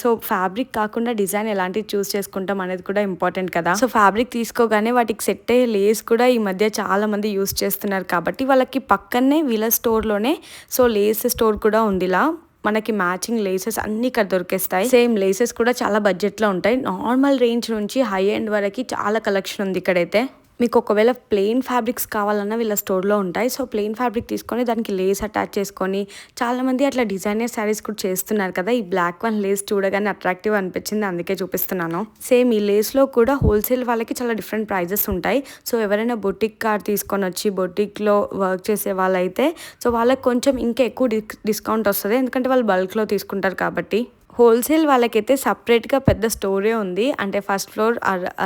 సో ఫ్యాబ్రిక్ కాకుండా డిజైన్ ఎలాంటివి చూస్ చేసుకుంటాం అనేది కూడా ఇంపార్టెంట్ కదా. సో ఫ్యాబ్రిక్ తీసుకోగానే వాటికి సెట్ అయ్యే లేస్ కూడా ఈ మధ్య చాలా మంది యూస్ చేస్తున్నారు కాబట్టి వాళ్ళకి పక్కనే వీళ్ళ స్టోర్లోనే సో లేస్ స్టోర్ కూడా ఉంది. ఇలా మనకి మ్యాచింగ్ లేసెస్ అన్ని ఇక్కడ దొరికేస్తాయి. సేమ్ లేసెస్ కూడా చాలా బడ్జెట్లో ఉంటాయి. నార్మల్ రేంజ్ నుంచి హై ఎండ్ వరకు చాలా కలెక్షన్ ఉంది ఇక్కడైతే. మీకు ఒకవేళ ప్లెయిన్ ఫ్యాబ్రిక్స్ కావాలన్నా వీళ్ళ స్టోర్లో ఉంటాయి. సో ప్లెయిన్ ఫ్యాబ్రిక్ తీసుకొని దానికి లేస్ అటాచ్ చేసుకొని, చాలామంది అట్లా డిజైనర్ శారీస్ కూడా చేస్తున్నారు కదా. ఈ బ్లాక్ వన్ లేస్ చూడగానే అట్రాక్టివ్ అనిపించింది, అందుకే చూపిస్తున్నాను. సేమ్ ఈ లేస్లో కూడా హోల్సేల్ వాళ్ళకి చాలా డిఫరెంట్ ప్రైజెస్ ఉంటాయి. సో ఎవరైనా బొటిక్ కార్డ్ తీసుకొని వచ్చి బొటిక్లో వర్క్ చేసే వాళ్ళైతే సో వాళ్ళకి కొంచెం ఇంకా ఎక్కువ డిస్కౌంట్ వస్తుంది, ఎందుకంటే వాళ్ళు బల్క్లో తీసుకుంటారు కాబట్టి. హోల్సేల్ వాళ్ళకైతే సపరేట్గా పెద్ద స్టోరే ఉంది, అంటే ఫస్ట్ ఫ్లోర్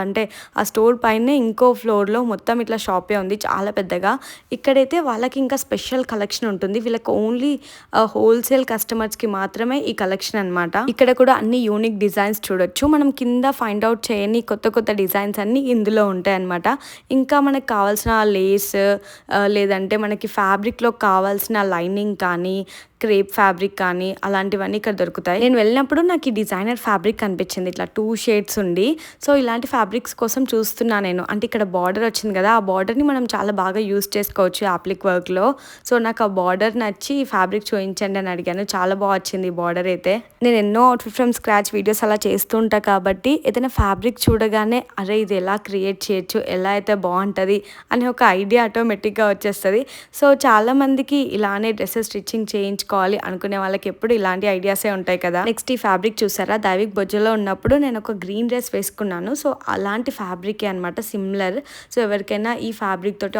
అంటే ఆ స్టోర్ పైనే ఇంకో ఫ్లోర్లో మొత్తం ఇట్లా షాపే ఉంది చాలా పెద్దగా. ఇక్కడైతే వాళ్ళకి ఇంకా స్పెషల్ కలెక్షన్ ఉంటుంది. వీళ్ళకి ఓన్లీ హోల్సేల్ కస్టమర్స్కి మాత్రమే ఈ కలెక్షన్ అనమాట. ఇక్కడ కూడా అన్ని యూనిక్ డిజైన్స్ చూడొచ్చు. మనం కింద ఫైండ్ అవుట్ చేయని కొత్త కొత్త డిజైన్స్ అన్ని ఇందులో ఉంటాయి అనమాట. ఇంకా మనకు కావాల్సిన లేస్ లేదంటే మనకి ఫ్యాబ్రిక్లో కావాల్సిన లైనింగ్ కానీ క్రేప్ ఫ్యాబ్రిక్ కానీ అలాంటివన్నీ ఇక్కడ దొరుకుతాయి. నేను వెళ్ళినప్పుడు నాకు ఈ డిజైనర్ ఫ్యాబ్రిక్ కనిపించింది, ఇట్లా 2 shades ఉండి. సో ఇలాంటి ఫ్యాబ్రిక్స్ కోసం చూస్తున్నా నేను. అంటే ఇక్కడ బార్డర్ వచ్చింది కదా, ఆ బార్డర్ని మనం చాలా బాగా యూస్ చేసుకోవచ్చు యాప్లిక్ వర్క్లో. సో నాకు ఆ బార్డర్ నచ్చి ఈ ఫ్యాబ్రిక్ చూపించండి అని అడిగాను. చాలా బాగా వచ్చింది ఈ బార్డర్ అయితే. నేను ఎన్నో అవుట్ఫిట్ ఫ్రమ్ స్క్రాచ్ వీడియోస్ అలా చేస్తూ ఉంటా కాబట్టి ఏదైనా ఫ్యాబ్రిక్ చూడగానే అరే ఇది ఎలా క్రియేట్ చేయొచ్చు, ఎలా అయితే బాగుంటుంది అనే ఒక ఐడియా ఆటోమేటిక్గా వచ్చేస్తుంది. సో చాలామందికి ఇలానే డ్రెస్సెస్ స్టిచ్చింగ్ చేయించుకోవాలి అనుకునే వాళ్ళకి ఎప్పుడు ఇలాంటి ఐడియాసే ఉంటాయి కదా. నెక్స్ట్ ఈ ఫ్యాబ్రిక్ చూసారా, దైవిక్ బొజ్జలో ఉన్నప్పుడు నేను ఒక గ్రీన్ డ్రెస్ వేసుకున్నాను. సో అలాంటి ఫ్యాబ్రికే అనమాట, సిమిలర్. సో ఎవరికైనా ఈ ఫ్యాబ్రిక్ తోటి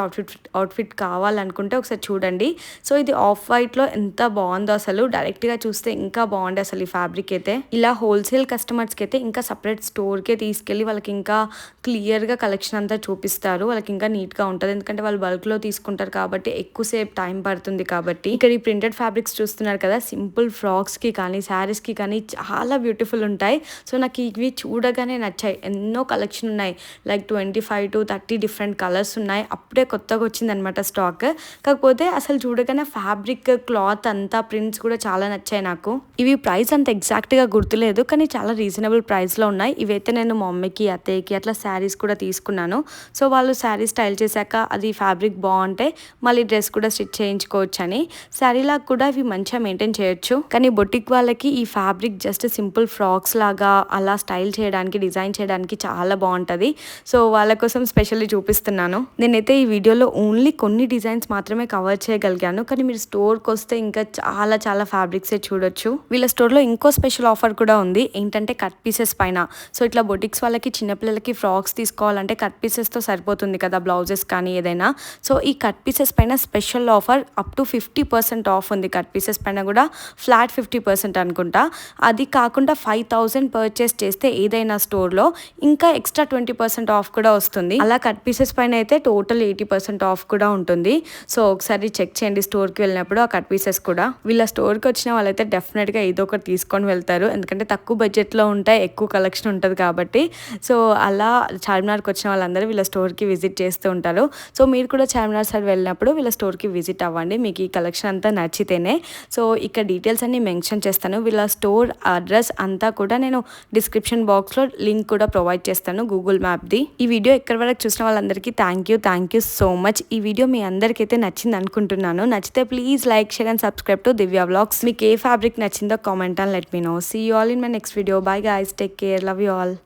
అవుట్ఫిట్ కావాలనుకుంటే ఒకసారి చూడండి. సో ఇది ఆఫ్ వైట్లో ఎంత బాగుందో అసలు, డైరెక్ట్గా చూస్తే ఇంకా బాగుండే అసలు ఈ ఫ్యాబ్రిక్ అయితే. ఇలా హోల్సేల్ కస్టమర్స్కి అయితే ఇంకా సపరేట్ స్టోర్కే తీసుకెళ్ళి వాళ్ళకి ఇంకా క్లియర్గా కలెక్షన్ అంతా చూపిస్తారు. వాళ్ళకి ఇంకా నీట్గా ఉంటుంది, ఎందుకంటే వాళ్ళు బల్క్లో తీసుకుంటారు కాబట్టి ఎక్కువసేపు టైం పడుతుంది కాబట్టి. ఇక్కడ ఈ ప్రింటెడ్ ఫ్యాబ్రిక్స్ చూస్తున్నారు కదా, సింపుల్ ఫ్రాక్స్కి కానీ శారీస్కి కానీ చాలా బ్యూటిఫుల్ ఉంటాయి. సో నాకు ఇవి చూడగానే నచ్చాయి. ఎన్నో కలెక్షన్ ఉన్నాయి, లైక్ 25 to 30 డిఫరెంట్ కలర్స్ ఉన్నాయి. అప్పుడే కొత్తగా వచ్చిందనమాట స్టాక్. కాకపోతే అసలు చూడగానే ఫ్యాబ్రిక్, క్లాత్ అంతా, ప్రింట్స్ కూడా చాలా నచ్చాయి నాకు. ఇవి ప్రైస్ అంత ఎగ్జాక్ట్గా గుర్తులేదు, కానీ చాలా రీజనబుల్ ప్రైస్లో ఉన్నాయి. ఇవైతే నేను మా మమ్మీకి, అత్తయ్యకి అట్లా శారీస్ కూడా తీసుకున్నాను. సో వాళ్ళు శారీ స్టైల్ చేశాక అది ఫ్యాబ్రిక్ బాగుంటే మళ్ళీ డ్రెస్ కూడా స్టిచ్ చేయించుకోవచ్చు అని. శారీలాగా కూడా ఇవి మంచిగా మెయింటైన్ చేయొచ్చు. కానీ బొటిక్ వాళ్ళకి ఈ ఫ్యాబ్రిక్ జస్ట్ సింపుల్ ఫ్రాక్స్ లాగా అలా స్టైల్ చేయడానికి, డిజైన్ చేయడానికి చాలా బాగుంటుంది. సో వాళ్ళ కోసం స్పెషల్లీ చూపిస్తున్నాను. నేనైతే ఈ వీడియోలో ఓన్లీ కొన్ని డిజైన్స్ మాత్రమే కవర్ చేయగలిగాను, కానీ మీరు స్టోర్కి వస్తే ఇంకా చాలా చాలా ఫ్యాబ్రిక్సే చూడొచ్చు. వీళ్ళ స్టోర్లో ఇంకో స్పెషల్ ఆఫర్ కూడా ఉంది, ఏంటంటే కట్ పీసెస్ పైన. సో ఇట్లా బొటిక్స్ వాళ్ళకి చిన్నపిల్లలకి ఫ్రాక్స్ తీసుకోవాలంటే కట్ పీసెస్తో సరిపోతుంది కదా, బ్లౌజెస్ కానీ ఏదైనా. సో ఈ కట్ పీసెస్ పైన special offer up to 50% of ఉంది. కట్ పీసెస్ పైన కూడా ఫ్లాట్ 50% అనుకుంటా. అది కాకుండా 5000 పర్చేస్ చేస్తే ఏదైనా స్టోర్లో ఇంకా ఎక్స్ట్రా 20% ఆఫ్ కూడా వస్తుంది. అలా కట్ పీసెస్ పైన అయితే టోటల్ 80% ఆఫ్ కూడా ఉంటుంది. సో ఒకసారి చెక్ చేయండి స్టోర్కి వెళ్ళినప్పుడు ఆ కట్ పీసెస్ కూడా. వీళ్ళ స్టోర్కి వచ్చిన వాళ్ళైతే డెఫినెట్గా ఏదో ఒకటి తీసుకొని వెళ్తారు, ఎందుకంటే తక్కువ బడ్జెట్లో ఉంటాయి, ఎక్కువ కలెక్షన్ ఉంటుంది కాబట్టి. సో అలా చార్మినార్కి వచ్చిన వాళ్ళందరూ వీళ్ళ స్టోర్కి విజిట్ చేస్తూ ఉంటారు. సో మీరు కూడా చార్మినార్ సైడ్ వెళ్ళినప్పుడు వీళ్ళ స్టోర్కి విజిట్ అవ్వండి, మీకు ఈ కలెక్షన్ అంతా నచ్చితేనే. సో ఇక్కడ డీటెయిల్స్ అన్ని మెన్షన్ చేస్తాను. వీళ్ళ స్టోర్ అడ్రస్ అంతా కూడా నేను డిస్క్రిప్షన్ బాక్స్లో లింక్ కూడా ప్రొవైడ్ చేస్తాను, గూగుల్ మ్యాప్ది. ఈ వీడియో ఎక్కడి వరకు చూసిన వాళ్ళందరికీ థ్యాంక్ యూ సో మచ్. ఈ వీడియో మీ అందరికైతే నచ్చింది అనుకుంటున్నాను. నచ్చితే please like, share and subscribe to Divya vlogs. మీకు ఏ ఫ్యాబ్రిక్ నచ్చిందో comment and let me know. See you all in my next video. Bye guys, take care, love you all.